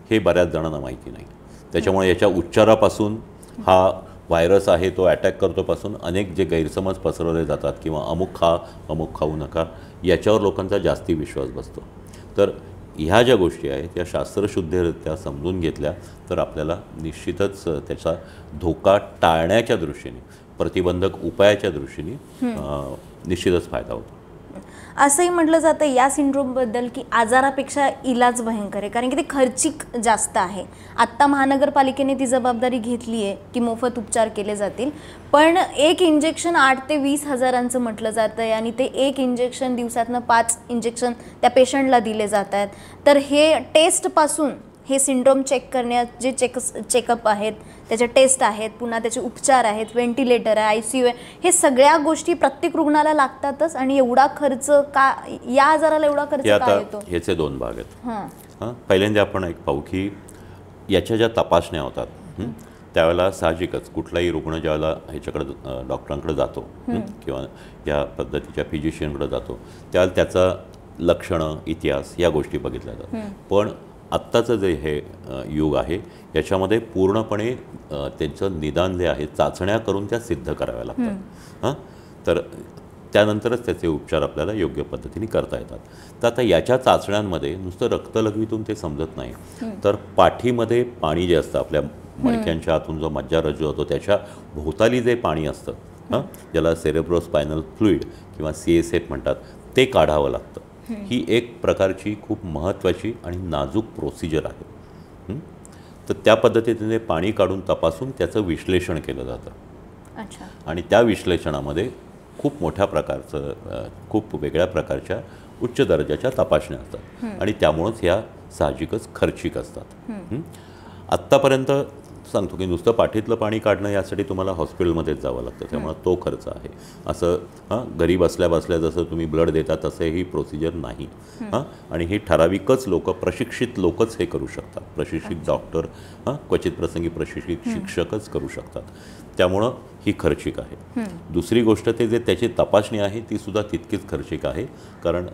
हे बऱ्याच जणांना माहिती नाही. त्याच्यामुळे याच्या उच्चारापासून हा व्हायरस आहे तो अटॅक करतोपासून अनेक जे गैरसमज पसरवले जातात किंवा अमुक खा अमुक खाऊ नका याच्यावर लोकांचा जास्ती विश्वास बसतो. तर ह्या ज्या गोष्टी आहेत या शास्त्रशुद्धरित्या समजून घेतल्या तर आपल्याला निश्चितच त्याचा धोका टाळण्याच्या दृष्टीने प्रतिबंधक उपायाच्या दृष्टीने निश्चितच फायदा होतो. असंही म्हटलं जातं या सिंड्रोमबद्दल की आजारापेक्षा इलाज भयंकर आहे, कारण की ते खर्चिक जास्त आहे. आत्ता महानगरपालिकेने ती जबाबदारी घेतली आहे की मोफत उपचार केले जातील, पण एक इंजेक्शन 8 ते 20 हजारांचं म्हटलं जातं आहे आणि ते एक इंजेक्शन दिवसातनं 5 इंजेक्शन त्या पेशंटला दिले जात आहेत. तर हे टेस्टपासून हे सिंड्रोम चेक करण्यात जे चेकअप आहेत, त्याचे टेस्ट आहेत, पुन्हा त्याचे उपचार आहेत, व्हेंटिलेटर आहे, ICU आहे, हे सगळ्या गोष्टी प्रत्येक रुग्णाला लागतातच. आणि एवढा खर्च का या आजाराला एवढा खर्च का येतो? ह्याचे दोन भाग आहेत. पहिल्यांदा आपण एक पाहू की याच्या ज्या तपासण्या होतात त्यावेळेला साहजिकच कुठलाही रुग्ण ज्यावेळेला ह्याच्याकडे डॉक्टरांकडे जातो किंवा या पद्धतीच्या फिजिशियनकडे जातो त्यावेळेला त्याचा लक्षणं इतिहास या गोष्टी बघितल्या जातात. पण आत्ताचं जे हे युग आहे याच्यामध्ये पूर्णपणे त्यांचं निदान जे आहे चाचण्या करून त्या सिद्ध कराव्या लागतात. तर त्यानंतरच त्याचे उपचार आपल्याला योग्य पद्धतीने करता येतात. तर आता याच्या चाचण्यांमध्ये नुसतं रक्तलघवीतून ते समजत नाही, तर पाठीमध्ये पाणी जे असतं आपल्या मणक्यांच्या आतून जो मज्जारज्जू होतो त्याच्या भोवताली जे पाणी असतं ज्याला सेरेब्रोस्पायनल फ्लुइड किंवा CSF म्हणतात ते काढावं लागतं. ही एक प्रकारची खूप महत्त्वाची आणि नाजूक प्रोसिजर आहे. तर त्या पद्धतीने पाणी काढून तपासून त्याचं विश्लेषण केलं जातं. आणि त्या विश्लेषणामध्ये खूप मोठ्या प्रकारचं खूप वेगळ्या प्रकारच्या उच्च दर्जाच्या तपासण्या असतात आणि त्यामुळंच ह्या साहजिकच खर्चिक असतात. आत्तापर्यंत सांगतो की नुसतं पाठीतलं पाणी काढणं यासाठी तुम्हाला हॉस्पिटलमध्येच जावं लागतं, त्यामुळे तो खर्च आहे. असं घरी बसल्या बसल्या जसं तुम्ही ब्लड देता तसं ही प्रोसिजर नाही. आणि ही ठराविकच लोक प्रशिक्षित लोकच हे करू शकतात. प्रशिक्षित डॉक्टर क्वचित प्रसंगी प्रशिक्षित शिक्षकच करू शकतात. त्यामुळं ही खर्चिक आहे. दुसरी गोष्ट ते जे त्याची तपासणी आहे ती सुद्धा तितकीच खर्चिक आहे, कारण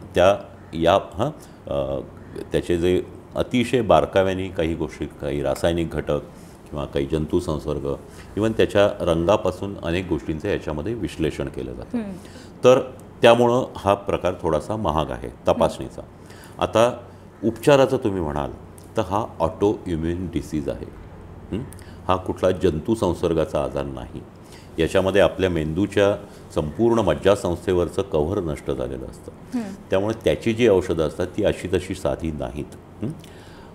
त्याचे जे अतिशय बारकाव्याने काही गोष्टी काही रासायनिक घटक किंवा काही जंतू संसर्ग इवन त्याच्या रंगापासून अनेक गोष्टींचं याच्यामध्ये विश्लेषण केलं जातं. तर त्यामुळं हा प्रकार थोडासा महाग आहे तपासणीचा. आता उपचाराचं तुम्ही म्हणाल तर हा ऑटो इम्युन डिसीज आहे. हा कुठला जंतू संसर्गाचा आजार नाही. याच्यामध्ये आपल्या मेंदूच्या संपूर्ण मज्जासंस्थेवरचं कव्हर नष्ट झालेलं असतं. त्यामुळे त्याची जी औषधं असतात ती अशी तशी साधी नाहीत.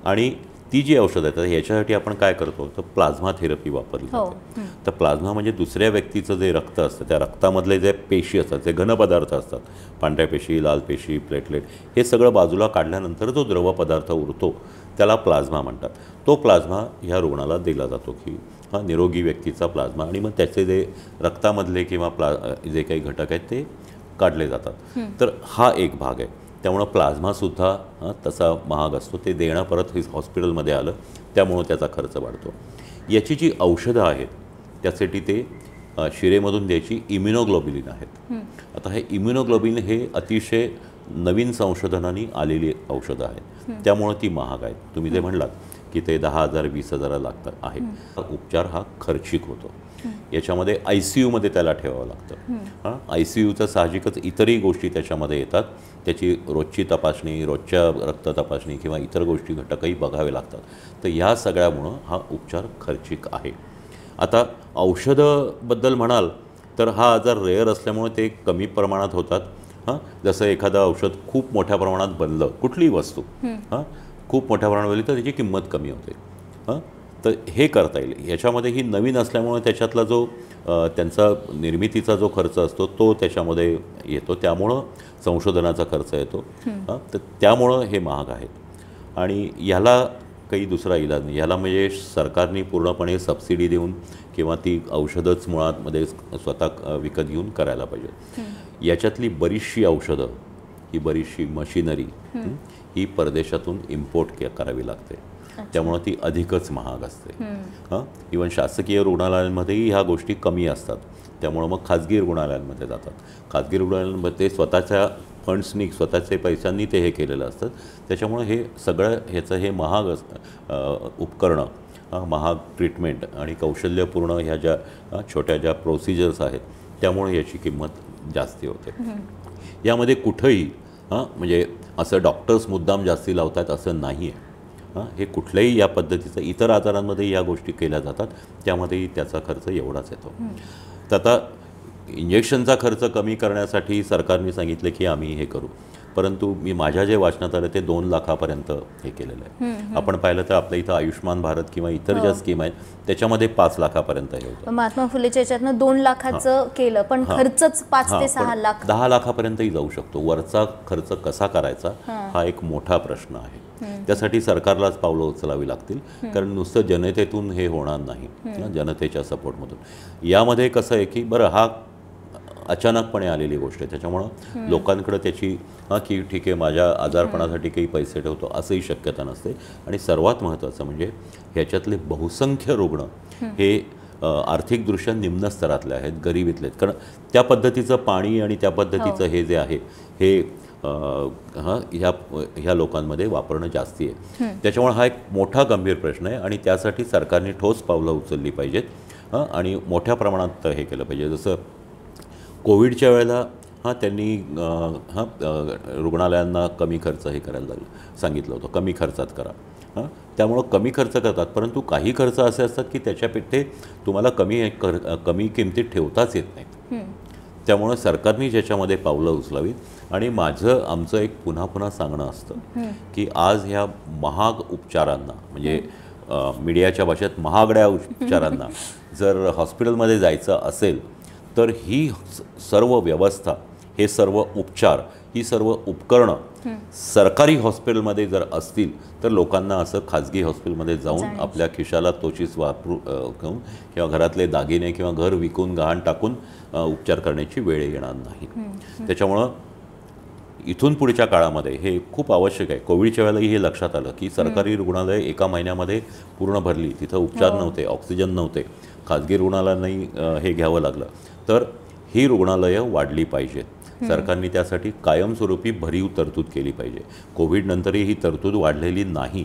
आणि ती जी औषधं आहेत ह्याच्यासाठी आपण काय करतो तर प्लाझ्मा थेरपी वापरली जाते. तर प्लाझ्मा म्हणजे दुसऱ्या व्यक्तीचं जे रक्त असतं त्या रक्तामधले जे पेशी असतात जे घनपदार्थ असतात पांढऱ्या पेशी लाल पेशी प्लेटलेट हे सगळं बाजूला काढल्यानंतर जो द्रव पदार्थ उरतो त्याला प्लाझ्मा म्हणतात. तो प्लाझ्मा ह्या रुग्णाला दिला जातो की हा निरोगी व्यक्तीचा प्लाझ्मा आणि मग त्याचे जे रक्तामधले किंवा जे काही घटक आहेत ते काढले जातात. तर हा एक भाग आहे. त्यामुळं प्लाझ्मासुद्धा तसा महाग असतो. ते देणं परत हॉस्पिटलमध्ये आलं त्यामुळं त्याचा खर्च वाढतो. याची जी औषधं आहेत त्यासाठी ते शिरेमधून द्यायची इम्युनोग्लोबिलिन आहेत. आता हे इम्युनोग्लोबिलिन हे अतिशय नवीन संशोधनाने आलेली औषधं आहेत त्यामुळं ती महाग आहेत. तुम्ही जे म्हणलात की ते 10,000 20,000 लागतात आहे. उपचार हा खर्चिक होतो. याच्यामध्ये ICUमध्ये त्याला ठेवावं लागतं. ICUचं साहजिकच इतरही गोष्टी त्याच्यामध्ये येतात. त्याची रोजची तपासणी रोजच्या रक्त तपासणी किंवा इतर गोष्टी घटकही बघावे लागतात. तर ह्या सगळ्यामुळं हा उपचार खर्चिक आहे. आता औषधंबद्दल म्हणाल तर हा आजार रेअर असल्यामुळे ते कमी प्रमाणात होतात. जसं एखादं औषध खूप मोठ्या प्रमाणात बनलं कुठलीही वस्तू खूप मोठ्या प्रमाणात बनली तर त्याची किंमत कमी होते. तर हे करता येईल. याच्यामध्ये ही नवीन असल्यामुळे त्याच्यातला जो त्यांचा निर्मितीचा जो खर्च असतो तो त्याच्यामध्ये येतो. त्यामुळं संशोधनाचा खर्च येतो. तर त्यामुळं हे महाग आहेत. आणि ह्याला काही दुसरा इलाज नाही. ह्याला म्हणजे सरकारने पूर्णपणे सबसिडी देऊन किंवा ती औषधंच मुळातमध्ये स्वतः विकत घेऊन करायला पाहिजे. याच्यातली बरीचशी औषधं ही बरीचशी मशिनरी ही परदेशातून इम्पोर्ट करावी लागते. त्यामुळं ती अधिकच महाग असते. इवन शासकीय रुग्णालयांमध्येही ह्या गोष्टी कमी असतात. त्यामुळं मग खाजगी रुग्णालयांमध्ये जातात. खाजगी रुग्णालयांमध्ये स्वतःच्या फंड्सनी स्वतःचे पैशांनी ते हे केलेलं असतं. त्याच्यामुळं हे सगळं ह्याचं हे महाग उपकरणं महाग ट्रीटमेंट आणि कौशल्यपूर्ण ह्या ज्या छोट्या ज्या प्रोसिजर्स आहेत त्यामुळे याची किंमत जास्ती होते. यामध्ये कुठंही म्हणजे असं डॉक्टर्स मुद्दाम जास्ती लावतात असं नाही आहे. हे कुठल्याही या पद्धतीचं इतर आजारांमध्ये या गोष्टी केल्या जातात त्यामध्येही त्याचा खर्च एवढाच येतो. तर आता इंजेक्शनचा खर्च कमी करण्यासाठी सरकारने सांगितलं की आम्ही हे करू, परंतु मी माझ्या जे वाचनात आलं ते 2 लाखापर्यंत हे केलेलं आहे. आपण पाहिलं तर आपल्या इथं आयुष्मान भारत किंवा इतर ज्या स्कीम आहेत त्याच्यामध्ये 5 लाखापर्यंत हे होतं. महात्मा फुलेच्या याच्यातनं 2 लाखाचं केलं, पण खर्चच 5 ते 6 लाख 10 लाखापर्यंतही जाऊ शकतो. वरचा खर्च कसा करायचा हा एक मोठा प्रश्न आहे. त्यासाठी सरकारलाच पावलं उचलावी लागतील, कारण नुसतं जनतेतून हे होणार नाही, जनतेच्या सपोर्टमधून. यामध्ये कसं आहे की बरं हा अचानकपणे आलेली गोष्ट आहे, त्याच्यामुळं लोकांकडे त्याची की ठीक आहे माझ्या आजारपणासाठी काही पैसे ठेवतो असंही शक्यता नसते. आणि सर्वात महत्त्वाचं म्हणजे ह्याच्यातले बहुसंख्य रुग्ण हे आर्थिकदृष्ट्या निम्न स्तरातले आहेत, गरिबीतले आहेत, कारण त्या पद्धतीचं पाणी आणि त्या पद्धतीचं हे जे आहे हे ह्या लोकांमध्ये वापरणं जास्ती आहे. त्याच्यामुळे हा एक मोठा गंभीर प्रश्न आहे आणि त्यासाठी सरकारने ठोस पावलं उचलली पाहिजेत आणि मोठ्या प्रमाणात हे केलं पाहिजे. जसं कोविडच्या वेळेला त्यांनी रुग्णालयांना कमी खर्च हे करायला सांगितलं होतं, कमी खर्चात करा. त्यामुळं कमी खर्च करतात, परंतु काही खर्च असे असतात की त्याच्यापेक्षा तुम्हाला कमी किमतीत ठेवताच येत नाहीत. त्यामुळं सरकारने ज्याच्यामध्ये पावलं उचलावीत. आणि आमचं एक पुन्हा सांगणं असतं की आज ह्या महाग उपचारांना म्हणजे मीडियाच्या भाषेत महागड्या उपचारांना जर हॉस्पिटलमध्ये जायचं असेल तर ही सर्व व्यवस्था, हे सर्व उपचार, ही सर्व उपकरणं सरकारी हॉस्पिटलमध्ये जर असतील तर लोकांना असं खाजगी हॉस्पिटलमध्ये जाऊन आपल्या खिशाला तोचीस घेऊन किंवा घरातले दागिने किंवा घर विकून गहाण टाकून उपचार करण्याची वेळ येणार नाही. त्याच्यामुळं इथून पुढच्या काळामध्ये हे खूप आवश्यक आहे. कोविडच्या वेळेलाही हे लक्षात आलं की सरकारी रुग्णालय एका महिन्यामध्ये पूर्ण भरली, तिथं उपचार नव्हते, ऑक्सिजन नव्हते, खाजगी रुग्णालयांनाही हे घ्यावं लागलं. तर ही रुग्णालयं वाढली पाहिजेत. सरकारने त्यासाठी कायमस्वरूपी भरीव तरतूद केली पाहिजे. कोविडनंतरही ही तरतूद वाढलेली नाही.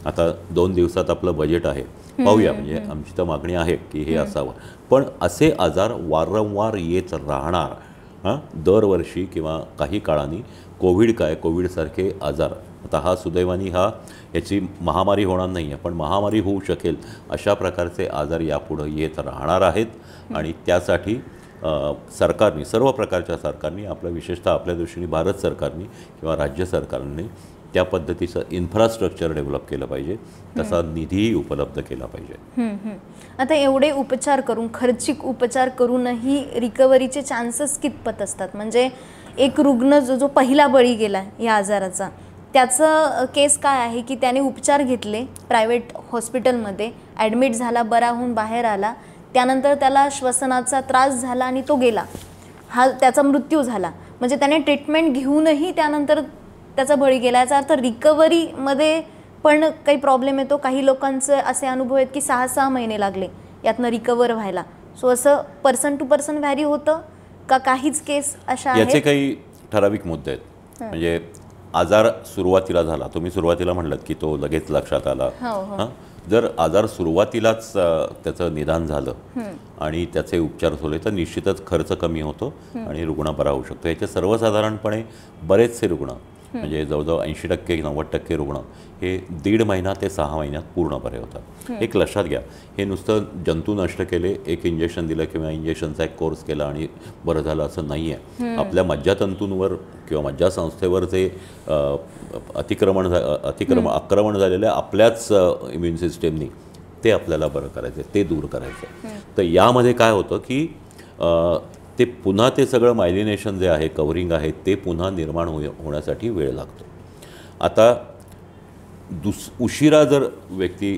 आता 2 दिवसात आपलं बजेट आहे, पाहूया. म्हणजे आमची तर मागणी आहे की हे असावं, पण असे आजार वारंवार येत राहणार. दरवर्षी किंवा काही काळाने कोविडसारखे आजार, आता हा सुदैवाने याची महामारी होणार नाही आहे, पण महामारी होऊ शकेल अशा प्रकारचे आजार यापुढं येत राहणार आहेत. आणि त्यासाठी सरकारने, सर्व प्रकारच्या सरकारने विशेषतः आपल्या दृष्टीने भारत सरकारने किंवा राज्य सरकारने त्या पद्धतीचं इन्फ्रास्ट्रक्चर डेव्हलप केलं पाहिजे, तसा निधीही उपलब्ध केला पाहिजे. आता एवढे उपचार करून, खर्चिक उपचार करूनही रिकव्हरीचे चान्सेस कितपत असतात? म्हणजे एक रुग्ण जो पहिला बळी गेला या आजाराचा, त्याचं केस काय आहे की त्याने उपचार घेतले प्रायव्हेट हॉस्पिटलमध्ये, ॲडमिट झाला, बरा होऊन बाहेर आला, त्यानंतर त्याला श्वसनाचा त्रास झाला आणि तो गेला, त्याचा मृत्यू झाला. म्हणजे त्याने ट्रीटमेंट घेऊनही त्यानंतर त्याचा बळी गेला. याचा अर्थ रिकव्हरीमध्ये पण काही प्रॉब्लेम येतो. काही लोकांचे असे अनुभव आहेत की 6-6 महिने लागले यातनं रिकवर व्हायला. सो असं पर्सन टू पर्सन व्हॅरी होतं का? काहीच केस अशा आहेत? याचे काही ठराविक मुद्दे आहेत. म्हणजे आजार सुरुवातीला झाला, तुम्ही सुरुवातीला म्हणलात की तो लगेच लक्षात आला. जर आजार सुरुवातीलाच त्याचं निदान झालं आणि त्याचे उपचार झाले तर निश्चितच खर्च कमी होतो आणि रुग्ण बरा होऊ शकतो. याचे सर्वसाधारणपणे बरेचसे रुग्ण, म्हणजे जवळजवळ 80%-90% रुग्ण हे 1.5 महिना ते 6 महिन्यात पूर्ण बरे होतात. एक लक्षात घ्या, हे नुसतं जंतू नष्ट केले, एक इंजेक्शन दिलं किंवा इंजेक्शनचा एक कोर्स केला आणि बरं झालं असं नाही आहे. आपल्या मज्जातंतूंवर किंवा मज्जासंस्थेवर जे आक्रमण झालेलं आहे आपल्याच इम्युन सिस्टीमनी, ते आपल्याला बरं करायचं आहे, ते दूर करायचं आहे. तर यामध्ये काय होतं की ते पुन्हा ते सगळं मायलिनेशन जे आहे, कव्हरिंग आहे, ते पुन्हा निर्माण होण्यासाठी वेळ लागतो. आता उशिरा जर व्यक्ती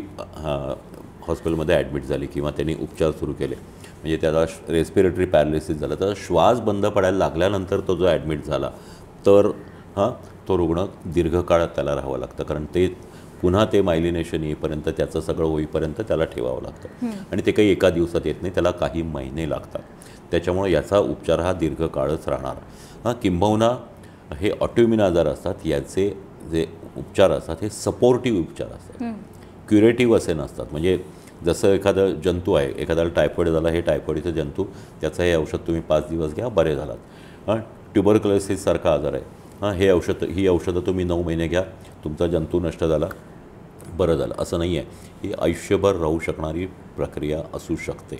हॉस्पिटलमध्ये ॲडमिट झाली किंवा त्यांनी उपचार सुरू केले, म्हणजे त्याला रेस्पिरेटरी पॅरालिसिस झालं, तर श्वास बंद पडायला लागल्यानंतर तो जो ॲडमिट झाला तर तो रुग्ण दीर्घकाळ त्याला राहावं लागतं, कारण ते पुन्हा ते मायलिनेशन येईपर्यंत, त्याचं सगळं होईपर्यंत त्याला ठेवावं लागतं. आणि ते काही एका दिवसात येत नाही, त्याला काही महिने लागतात. त्याच्यामुळे याचा उपचार हा दीर्घकाळच राहणार. किंबहुना हे ऑटोइम्युन आजार असतात, याचे जे उपचार असतात हे सपोर्टिव्ह उपचार असतात. क्युरेटिव्ह असे नसतात. म्हणजे जसं एखादं जंतू आहे, एखाद्याला टायफॉईड झाला, हे टायफॉईडचं जंतू, त्याचं हे औषध तुम्ही 5 दिवस घ्या, बरे झालात. ट्युबरक्युलोसिससारखा आजार आहे, ही औषधं तुम्ही 9 महिने घ्या, तुमचा जंतू नष्ट झाला, बरं झालं, असं नाही आहे. ही आयुष्यभर राहू शकणारी प्रक्रिया असू शकते.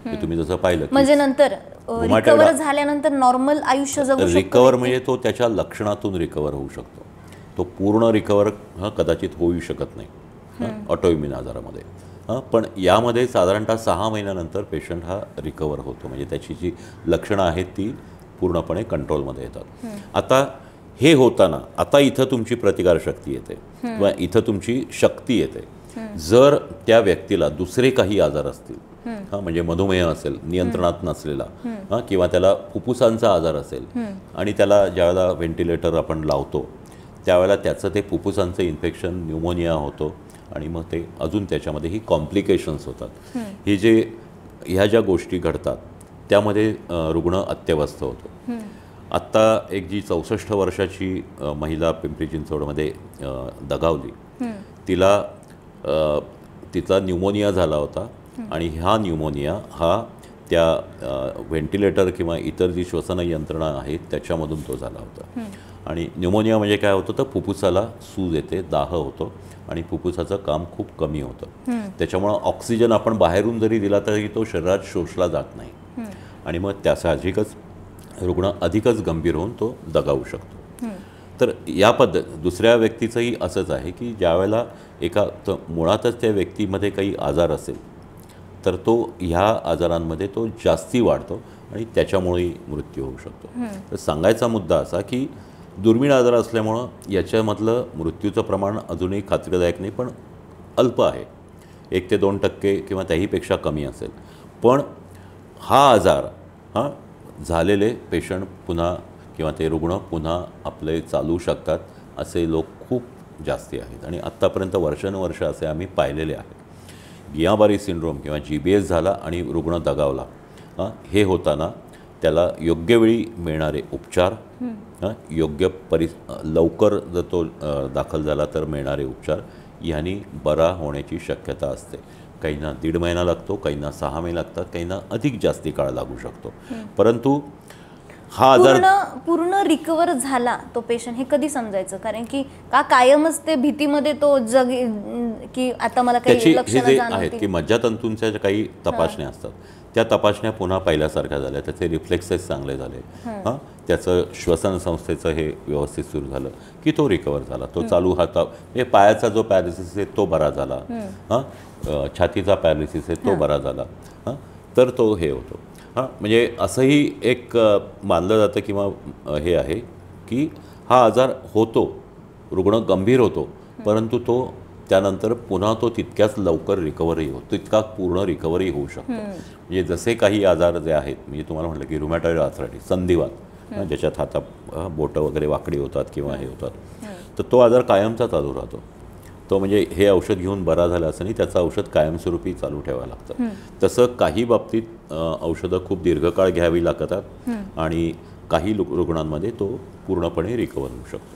हे तुम्ही जसं पाहिलं म्हणजे नंतर रिकवर झाल्यानंतर नॉर्मल आयुष्य जगू शकतो. रिकवर म्हणजे तो त्याच्या लक्षणातून रिकवर होऊ शकतो. तो पूर्ण रिकवर कदाचित होऊ शकत नाही ऑटोइम्युन आजारामध्ये. पण यामध्ये साधारणतः 6 महिन्यानंतर पेशंट हा रिकवर होतो. म्हणजे त्याची जी लक्षणं आहेत ती पूर्णपणे कंट्रोलमध्ये येतात. आता हे होताना आता इथं तुमची प्रतिकारशक्ती येते किंवा इथं तुमची शक्ती येते. जर त्या व्यक्तीला दुसरे काही आजार असतील, म्हणजे मधुमेह असेल नियंत्रणात नसलेला, किंवा त्याला फुफ्फुसांचा आजार असेल आणि त्याला ज्यावेळेला व्हेंटिलेटर आपण लावतो त्यावेळेला त्याचं ते फुफ्फुसांचं इन्फेक्शन, न्यूमोनिया होतो आणि मग ते अजून त्याच्यामध्ये ही कॉम्प्लिकेशन्स होतात. ह्या ज्या गोष्टी घडतात त्यामध्ये रुग्ण अत्यवस्थ होतो. आत्ता एक जी 64 वर्षाची महिला पिंपरी चिंचवडमध्ये दगावली, तिचा न्यूमोनिया झाला होता आणि हा न्यूमोनिया हा त्या व्हेंटिलेटर किंवा इतर जी श्वसन यंत्रणा आहेत त्याच्यामधून तो झाला होता. आणि न्यूमोनिया म्हणजे काय होतं तर फुफ्फुसाला सूज येते, दाह होतो आणि फुफ्फुसाचं काम खूप कमी होतं. त्याच्यामुळं ऑक्सिजन आपण बाहेरून जरी दिला तरी तो शरीरात शोषला जात नाही आणि मग त्या साहजिकच रुग्ण अधिकच गंभीर होऊन तो दगावू शकतो. तर या दुसऱ्या व्यक्तीचंही असंच आहे की ज्यावेळेला मुळातच त्या व्यक्तीमध्ये काही आजार असेल तर तो ह्या आजारांमध्ये तो जास्ती वाढतो आणि त्याच्यामुळेही मृत्यू होऊ शकतो. तर सांगायचा मुद्दा असा की दुर्मिळ आजार असल्यामुळं याच्यामधलं मृत्यूचं प्रमाण अजूनही खात्रीदायक नाही, पण अल्प आहे. 1 ते 2% किंवा त्याहीपेक्षा कमी असेल. पण हा आजार झालेले पेशंट पुन्हा किंवा ते रुग्ण पुन्हा आपले चालू शकतात असे लोक खूप जास्ती आहेत आणि आत्तापर्यंत वर्षानुवर्ष असे आम्ही पाहिलेले आहेत. गियाबारी सिंड्रोम किंवा GBS झाला आणि रुग्ण दगावला, हे होताना त्याला योग्य वेळी मिळणारे उपचार, लवकर जर तो दाखल झाला तर मिळणारे उपचार यांनी बरा होण्याची शक्यता असते. काहींना 1.5 महिना लागतो, काहींना 6 महिने लागतात, काहींना अधिक जास्ती काळ लागू शकतो. परंतु हा आजार पूर्ण रिकवर झाला तो पेशंट हे कधी समजायचं? कारण की कायमच ते भीतीमध्ये तो की आता मला काही लक्षणं जे आहेत की मज्जातंतूंच्या काही तपासण्या असतात त्या तपासण्या पुन्हा पहिल्यासारख्या झाल्या, त्याचे रिफ्लेक्सेस चांगले झाले, त्याचं श्वसन संस्थेचं हे व्यवस्थित सुरू झालं की तो रिकवर झाला. तो चालू पायाचा जो पॅरालिसिस आहे तो बरा झाला, छातीचा पॅरालिसिस आहे तो बरा झाला, तर तो हे होतो. म्हणजे असंही एक मानलं जातं किंवा हे आहे की हा आजार होतो, रुग्ण गंभीर होतो, परंतु तो त्यानंतर पुन्हा तो तितक्याच लवकर रिकवरी होतो, तितका पूर्ण रिकवरी होऊ शकतो. म्हणजे जसे काही आजार जे आहेत, म्हणजे तुम्हाला म्हटलं की रुमॅटॉइड आर्थरायटिस, संधिवात, ज्याच्यात हाता बोटं वगैरे वाकडी होतात किंवा हे होतात, तर तो आजार कायमचा चालू राहतो. तो म्हणजे हे औषध घेऊन बरा झाला असं नाही, त्याचं औषध कायमस्वरूपी चालू ठेवावं लागतं. तसं काही बाबतीत औषधं खूप दीर्घकाळ घ्यावी लागतात आणि काही रुग्णांमध्ये तो पूर्णपणे रिकवर होऊ शकतो.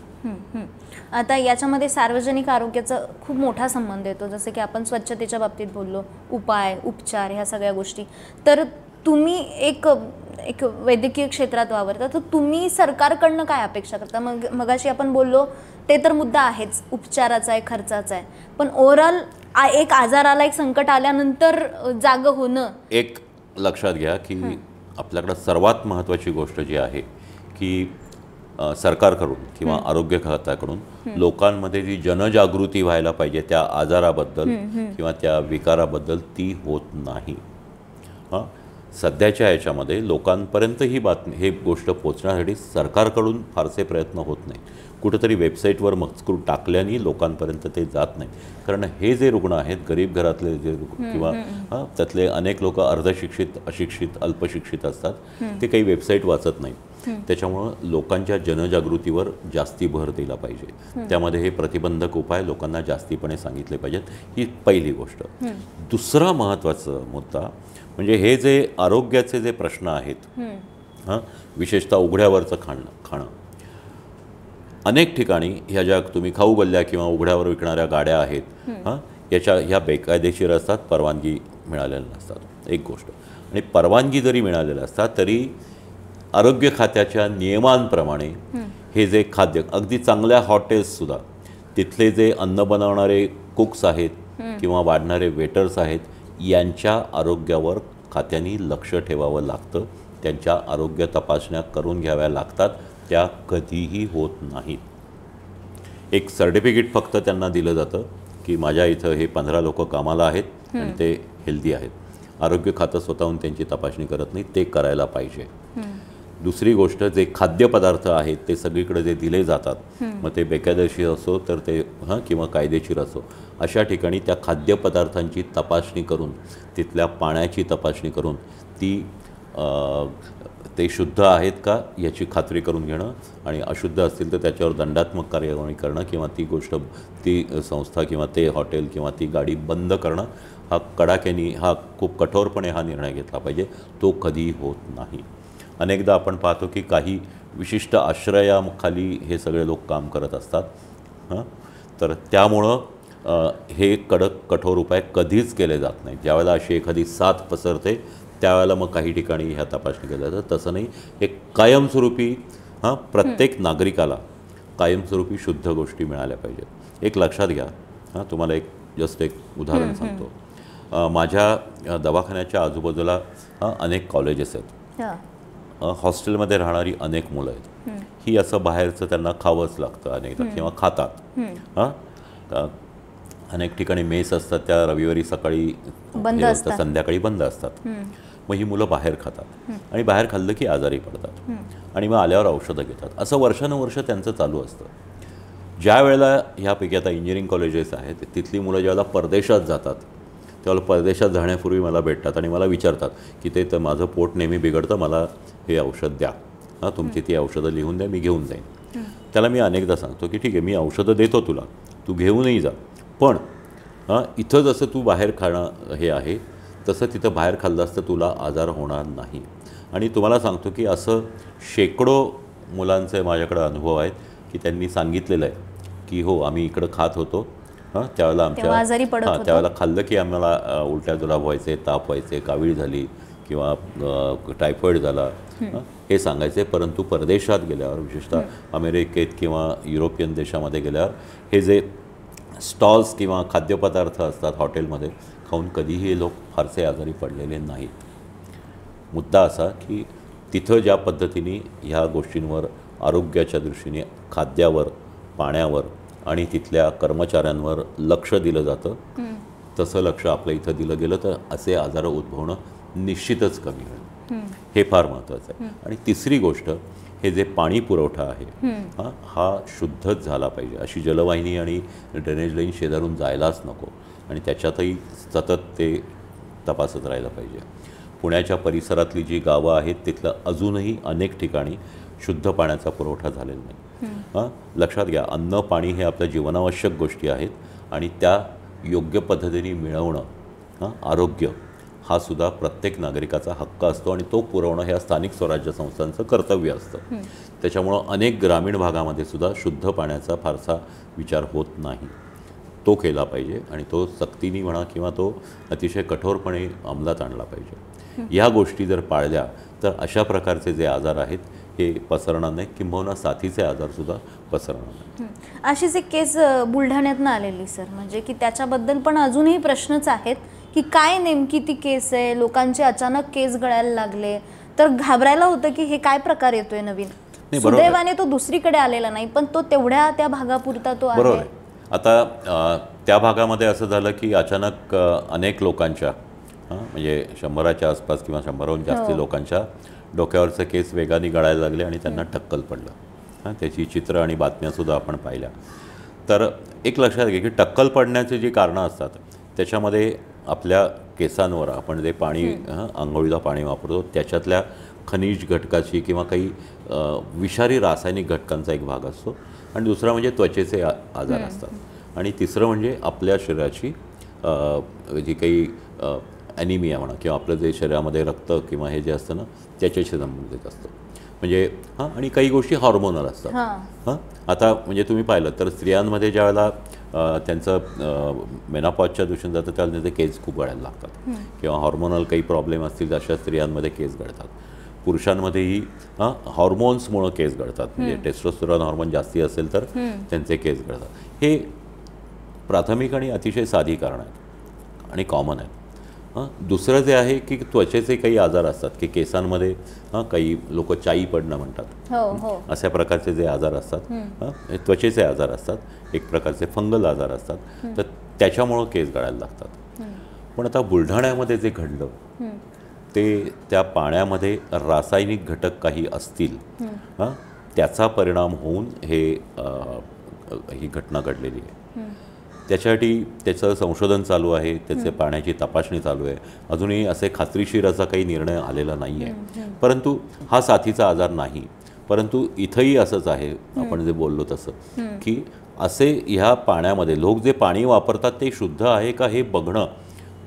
आता याच्यामध्ये सार्वजनिक आरोग्याचा खूप मोठा संबंध येतो, जसं की आपण स्वच्छतेच्या बाबतीत बोललो, उपाय, उपचार, ह्या सगळ्या गोष्टी. तर तुम्ही एक वैद्यकीय क्षेत्रात वावरता, तर तुम्ही सरकारकडनं काय अपेक्षा करता? मगाशी आपण बोललो ते तर मुद्दा आहेच, उपचाराचा आहे, खर्चाचा आहे, पण ओव्हरऑल एक आजाराला, एक संकट आल्यानंतर जागं होणं. एक लक्षात घ्या की आपल्याकडं सर्वात महत्त्वाची गोष्ट जी आहे की सरकारकडून किंवा आरोग्य खात्याकडून लोकांमध्ये जी जनजागृती व्हायला पाहिजे त्या आजाराबद्दल किंवा त्या विकाराबद्दल, ती होत नाही. सध्याच्या ह्याच्यामध्ये लोकांपर्यंत ही हे गोष्ट पोचण्यासाठी सरकारकडून फारसे प्रयत्न होत नाही. कुठेतरी वेबसाईटवर मजकूर टाकल्याने लोकांपर्यंत ते जात नाही. कारण हे जे रुग्ण आहेत, गरीब घरातले जे किंवा त्यातले अनेक लोक अर्धशिक्षित, अशिक्षित, अल्पशिक्षित असतात, ते काही वेबसाईट वाचत नाहीत. त्याच्यामुळं लोकांच्या जनजागृतीवर जास्ती भर दिला पाहिजे. त्यामध्ये हे प्रतिबंधक उपाय लोकांना जास्तीपणे सांगितले पाहिजेत, ही पहिली गोष्ट. दुसरा महत्त्वाचा मुद्दा म्हणजे हे जे आरोग्याचे जे प्रश्न आहेत, विशेषतः उघड्यावरचं खाणं. अनेक ठिकाणी ह्या ज्या तुम्ही खाऊ गल्ल्या किंवा उघड्यावर विकणाऱ्या गाड्या आहेत, ह्या बेकायदेशीर असतात, परवानगी मिळालेल्या नसतात, एक गोष्ट. आणि परवानगी जरी मिळालेल्या असतात तरी आरोग्य खात्याच्या नियमांप्रमाणे हे जे खाद्य, अगदी चांगल्या हॉटेल्ससुद्धा तिथले जे अन्न बनवणारे कुक्स आहेत किंवा वाढणारे वेटर्स आहेत, यांच्या आरोग्यावर खात्याने लक्ष ठेवावं लागतं. त्यांच्या आरोग्य तपासण्या करून घ्याव्या लागतात. त्या कधीही होत नाहीत. एक सर्टिफिकेट फक्त त्यांना दिलं जातं की माझ्या इथं हे 15 लोक कामाला आहेत आणि ते हेल्दी आहेत. आरोग्य खातं स्वतःहून त्यांची तपासणी करत नाही. ते करायला पाहिजे. दुसरी गोष्ट, जे खाद्यपदार्थ आहेत ते सगळीकडे जे दिले जातात, मग ते बेकायदेशीर असो तर ते किंवा कायदेशीर असो, अशा ठिकाणी त्या खाद्यपदार्थांची तपासणी करून, तिथल्या पाण्याची तपासणी करून ते शुद्ध आहेत का याची खात्री करून घेणं, आणि अशुद्ध असतील तर त्याच्यावर दंडात्मक कार्यवाही करणं किंवा ती गोष्ट, ती संस्था किंवा ते हॉटेल किंवा ती गाडी बंद करणं, हा कडाक्याने, हा खूप कठोरपणे हा निर्णय घेतला पाहिजे. तो कधी होत नाही. अनेकदा आपण पाहतो की काही विशिष्ट आश्रयाखाली हे सगळे लोक काम करत असतात. तर त्यामुळं हे कडक कठोर उपाय कधीच केले जात नाहीत. ज्यावेळेला अशी एखादी साथ पसरते त्यावेळेला मग काही ठिकाणी ह्या तपासणी केल्या जातात. तसं नाही, हे कायमस्वरूपी प्रत्येक नागरिकाला कायमस्वरूपी शुद्ध गोष्टी मिळाल्या पाहिजेत. एक लक्षात घ्या, तुम्हाला एक जस्ट एक उदाहरण सांगतो. माझ्या दवाखान्याच्या आजूबाजूला अनेक कॉलेजेस आहेत. हॉस्टेलमध्ये राहणारी अनेक मुलं आहेत. ही असं बाहेरचं त्यांना खावंच लागतं अनेकदा किंवा खातात. अनेक ठिकाणी मेस असतात, त्या रविवारी सकाळी संध्याकाळी बंद असतात. मग ही मुलं बाहेर खातात आणि बाहेर खाल्लं की आजारी पडतात आणि मग आल्यावर औषधं घेतात. असं वर्षानुवर्ष त्यांचं चालू असतं. ज्या वेळेला ह्यापैकी आता इंजिनिअरिंग कॉलेजेस आहेत, तिथली मुलं ज्यावेळेला परदेशात जातात त्यावेळेला परदेशात जाण्यापूर्वी मला भेटतात आणि मला विचारतात की ते तर माझं पोट नेहमी बिघडतं, मला हे औषध द्या, तुमची ती औषधं लिहून द्या, मी घेऊन जाईन. त्याला मी अनेकदा सांगतो की ठीक आहे, मी औषधं देतो तुला, तू घेऊनही जा, पण इथं जसं तू बाहेर खाणं हे आहे तसं तिथं बाहेर खाल्लं असतं तुला आजार होणार नाही. आणि तुम्हाला सांगतो की असं शेकडो मुलांचे माझ्याकडे अनुभव आहेत की त्यांनी सांगितलेलं आहे की हो, आम्ही इकडं खात होतो, त्यावेळेला त्यावेळेला खाल्लं की आम्हाला उलट्या जुलाब व्हायचे, ताप व्हायचे, कावीळ झाली किंवा टायफॉईड झाला, हे सांगायचे. परंतु परदेशात गेल्यावर, विशेषतः अमेरिकेत किंवा युरोपियन देशामध्ये गेल्यावर, हे जे स्टॉल्स किंवा खाद्यपदार्थ असतात हॉटेलमध्ये खाऊन कधीही हे लोक फारसे आजारी पडलेले नाहीत. मुद्दा असा की तिथं ज्या पद्धतीने ह्या गोष्टींवर आरोग्याच्या दृष्टीने, खाद्यावर, पाण्यावर आणि तिथल्या कर्मचाऱ्यांवर लक्ष दिलं जातं, तसं लक्ष आपल्या इथं दिलं गेलं तर असे आजार उद्भवणं निश्चितच कमी होईल. हे फार महत्त्वाचं आहे. आणि तिसरी गोष्ट, हे जे पाणी पुरवठा आहे हा शुद्धच झाला पाहिजे. अशी जलवाहिनी आणि ड्रेनेज लाईन शेजारून जायलाच नको आणि त्याच्यातही सतत ते तपासत राहायला पाहिजे. पुण्याच्या परिसरातली जी गावं आहेत तिथलं अजूनही अनेक ठिकाणी शुद्ध पाण्याचा पुरवठा झालेला नाही. लक्षात घ्या, अन्न पाणी हे आपल्या जीवनावश्यक गोष्टी आहेत आणि त्या योग्य पद्धतीने मिळवणं, आरोग्य हा सुद्धा प्रत्येक नागरिकाचा हक्क असतो आणि तो पुरवणं हे स्थानिक स्वराज्य संस्थांचं कर्तव्य असतं. त्याच्यामुळं अनेक ग्रामीण भागामध्ये सुद्धा शुद्ध पाण्याचा फारसा विचार होत नाही. तो केला पाहिजे आणि तो सक्तीने म्हणा किंवा तो अतिशय कठोरपणे अंमलात आणला पाहिजे. ह्या गोष्टी जर पाळल्या तर अशा प्रकारचे जे आजार आहेत हे पसरणार नाही, किंबहुना साथीचे आजारसुद्धा पसरणार नाही. अशीच एक केस बुलढाण्यातनं आलेली सर, म्हणजे की त्याच्याबद्दल पण अजूनही प्रश्नच आहेत की काय नेमकी ती केस आहे. लोकांचे अचानक केस गळायला लागले तर घाबरायला होतं की हे काय प्रकार येतोय नवीन. सुदैवाने तो दुसरीकडे आलेला नाही, पण तो तेवढ्या त्या भागापुरता तो आहे. बरोबर. आता त्या भागामध्ये असं झालं की अचानक अनेक लोकांच्या, म्हणजे 100च्या आसपास किंवा 100हून जास्त लोकांच्या डोक्यावरचे केस वेगाने गळायला लागले आणि त्यांना टक्कल पडलं. त्याची चित्र आणि बातम्यासुद्धा आपण पाहिल्या. तर एक लक्षात घ्या की टक्कल पडण्याची जी कारणं असतात त्याच्यामध्ये आपल्या केसांवर आपण जे पाणी, आंघोळीला पाणी वापरतो त्याच्यातल्या खनिज घटकाची किंवा काही विषारी रासायनिक घटकांचा एक भाग असतो, आणि दुसरा म्हणजे त्वचेचे आजार असतात, आणि तिसरं म्हणजे आपल्या शरीराची जी काही ॲनिमिया म्हणा किंवा आपलं जे शरीरामध्ये रक्त किंवा हे जे असतं ना त्याच्याशी संबंधित असतं. म्हणजे आणि काही गोष्टी हॉर्मोनल असतात. आता म्हणजे तुम्ही पाहिलं तर स्त्रियांमध्ये ज्या वेळेला त्यांचं मेनोपॉजच्या दिवशी जातं त्यावेळेला त्यांचे केस खूप गळायला लागतात किंवा हॉर्मोनल काही प्रॉब्लेम असतील अशा स्त्रियांमध्ये केस गळतात. पुरुषांमध्येही हॉर्मोन्समुळं केस गळतात, म्हणजे टेस्टोस्टेरॉन हॉर्मोन जास्ती असेल तर त्यांचे केस गळतात. हे प्राथमिक आणि अतिशय साधी कारणं आहेत आणि कॉमन आहेत. दुसरं जे आहे की त्वचेचे काही आजार असतात की केसांमध्ये काही लोक चाई पडणं म्हणतात, अशा प्रकारचे जे आजार असतात त्वचेचे आजार असतात, एक प्रकारचे फंगल आजार असतात, तर त्याच्यामुळं केस गळायला लागतात. पण आता बुलढाण्यामध्ये जे घडलं ते त्या पाण्यामध्ये रासायनिक घटक काही असतील त्याचा परिणाम होऊन ही घटना घडलेली आहे. त्याच्यासाठी त्याचं संशोधन चालू आहे, त्याचे पाण्याची तपासणी चालू आहे. अजूनही असे खात्रीशीर असा काही निर्णय आलेला नाही आहे. परंतु हा साथीचा आजार नाही. परंतु इथंही असंच आहे, आपण जे बोललो तसं की असे ह्या पाण्यामध्ये लोक जे पाणी वापरतात ते शुद्ध आहे का हे बघणं,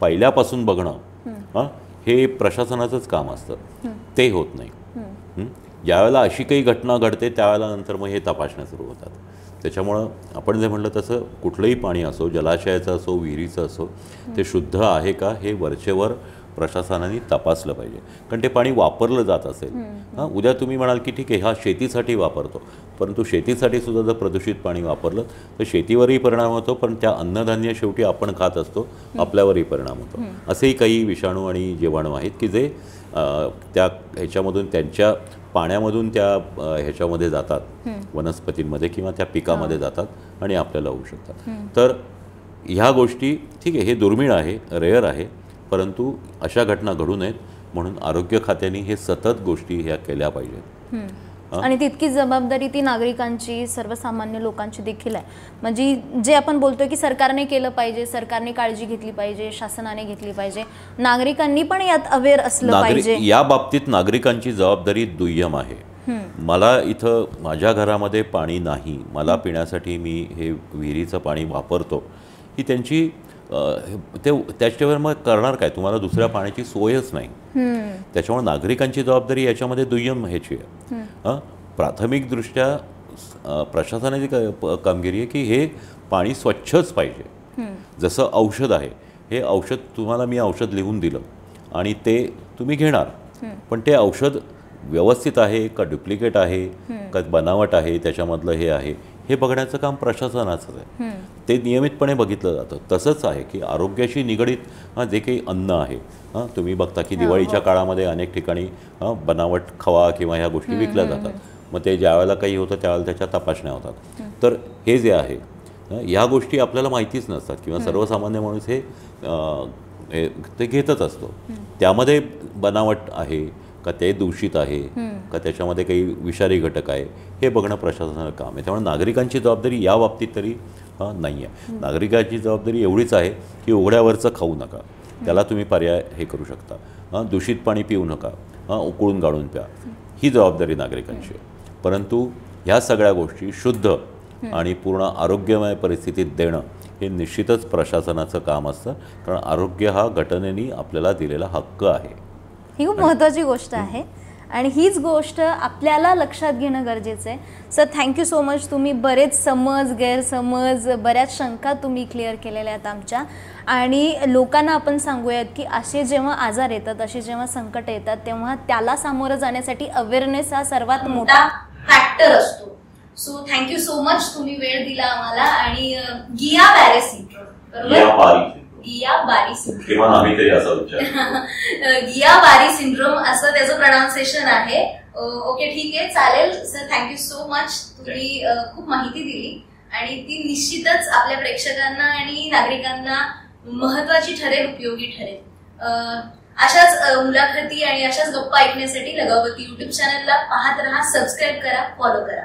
पहिल्यापासून बघणं हे प्रशासनाचंच काम असतं, ते होत नाही. ज्यावेळेला अशी काही घटना घडते त्यावेळेला नंतर मग हे तपासण्या सुरू होतात. त्याच्यामुळं आपण जे म्हटलं तसं कुठलंही पाणी असो, जलाशयाचं असो, विहिरीचं असो, ते शुद्ध आहे का हे वरचेवर प्रशासनाने तपासलं पाहिजे. कारण ते पाणी वापरलं जात असेल. उद्या तुम्ही म्हणाल की ठीक आहे हा शेतीसाठी वापरतो, परंतु शेतीसाठी सुद्धा जर प्रदूषित पाणी वापरलं तर शेतीवरही परिणाम होतो, पण त्या अन्नधान्य शेवटी आपण खात असतो, आपल्यावरही परिणाम होतो. असेही काही विषाणू आणि जीवाणू आहेत की जे त्या ह्याच्यामधून त्यांच्या पाण्यामधून त्या ह्याच्यामध्ये जातात, वनस्पतींमध्ये किंवा त्या पिकामध्ये जातात आणि आपल्याला होऊ शकतात. तर ह्या गोष्टी ठीक आहे, हे दुर्मिळ आहे, रेअर आहे, परंतु अशा घटना घडू नयेत म्हणून आरोग्य खात्याने हे सतत गोष्टी ह्या केल्या पाहिजेत. आणि तितकी जबाबदारी ती नागरिकांची, सर्वसामान्य लोकांची देखील आहे. म्हणजे जे आपण बोलतोय की सरकारने केलं पाहिजे, सरकारने काळजी घेतली पाहिजे, शासनाने घेतली पाहिजे, नागरिकांनी पण यात अवेअर असलं पाहिजे. या बाबतीत नागरिकांची जबाबदारी दुय्यम आहे. मला इथं माझ्या घरामध्ये पाणी नाही, मला पिण्यासाठी मी हे विहिरीचं पाणी वापरतो, ही त्यांची त्याच्यावर मग करणार काय, तुम्हाला दुसऱ्या पाण्याची सोयच नाही. त्याच्यामुळे नागरिकांची जबाबदारी याच्यामध्ये दुय्यम ह्याची आहे. प्राथमिकदृष्ट्या प्रशासनाची कामगिरी आहे की हे पाणी स्वच्छच पाहिजे. जसं औषध आहे, हे औषध तुम्हाला मी औषध लिहून दिलं आणि ते तुम्ही घेणार, पण ते औषध व्यवस्थित आहे का डुप्लिकेट आहे का बनावट आहे, त्याच्यामधलं हे आहे हे बघण्याचं काम प्रशासनाचं आहे. ते नियमितपणे बघितलं जातं. तसंच आहे की आरोग्याशी निगडीत जे काही अन्न आहे, तुम्ही बघता की दिवाळीच्या काळामध्ये अनेक ठिकाणी बनावट खवा किंवा ह्या गोष्टी विकल्या जातात. मग ते ज्यावेळेला काही होतं त्यावेळेला त्याच्या तपासण्या होतात. तर हे जे आहे ह्या गोष्टी आपल्याला माहितीच नसतात किंवा सर्वसामान्य माणूस हे ते घेतच असतो. त्यामध्ये बनावट आहे का ते दूषित आहे का त्याच्यामध्ये काही विषारी घटक आहे हे बघणं प्रशासनाचं काम आहे. त्यामुळे नागरिकांची जबाबदारी या बाबतीत तरी नाही आहे. नागरिकांची जबाबदारी एवढीच आहे की उघड्यावरचं खाऊ नका, त्याला तुम्ही पर्याय हे करू शकता. दूषित पाणी पिऊ नका, उकळून गाळून प्या, ही जबाबदारी नागरिकांची आहे. परंतु ह्या सगळ्या गोष्टी शुद्ध आणि पूर्ण आरोग्यमय परिस्थितीत देणं हे निश्चितच प्रशासनाचं काम असतं. कारण आरोग्य हा घटनेने आपल्याला दिलेला हक्क आहे. ही खूप महत्त्वाची गोष्ट आहे आणि हीच गोष्ट आपल्याला लक्षात घेणं गरजेचं आहे. Sir, thank you so much. तुम्ही बरेच समज, गैरसमज, बऱ्याच शंका तुम्ही क्लिअर केलेल्या आहेत आमच्या. आणि लोकांना आपण सांगूयात की असे जेव्हा आजार येतात, असे जेव्हा संकट येतात, तेव्हा त्याला सामोरं जाण्यासाठी अवेअरनेस हा सर्वात मोठा फॅक्टर असतो. सो थँक्यू सो मच, तुम्ही वेळ दिला आम्हाला. आणि गिया बॅरे सिंड्रोम, गिया बारी सिंड्रोम, गिया बारी सिंड्रोम असं त्याचं प्रोनाउन्सिएशन आहे. ओके, ठीक आहे, चालेल सर. Thank you so much. तुम्ही खूप माहिती दिली आणि ती निश्चितच आपल्या प्रेक्षकांना आणि नागरिकांना महत्वाची ठरेल, उपयोगी ठरेल. अशाच मुलाखती आणि अशाच गप्पा ऐकण्यासाठी लगावती YouTube चॅनलला पाहत राहा, सबस्क्राईब करा, फॉलो करा.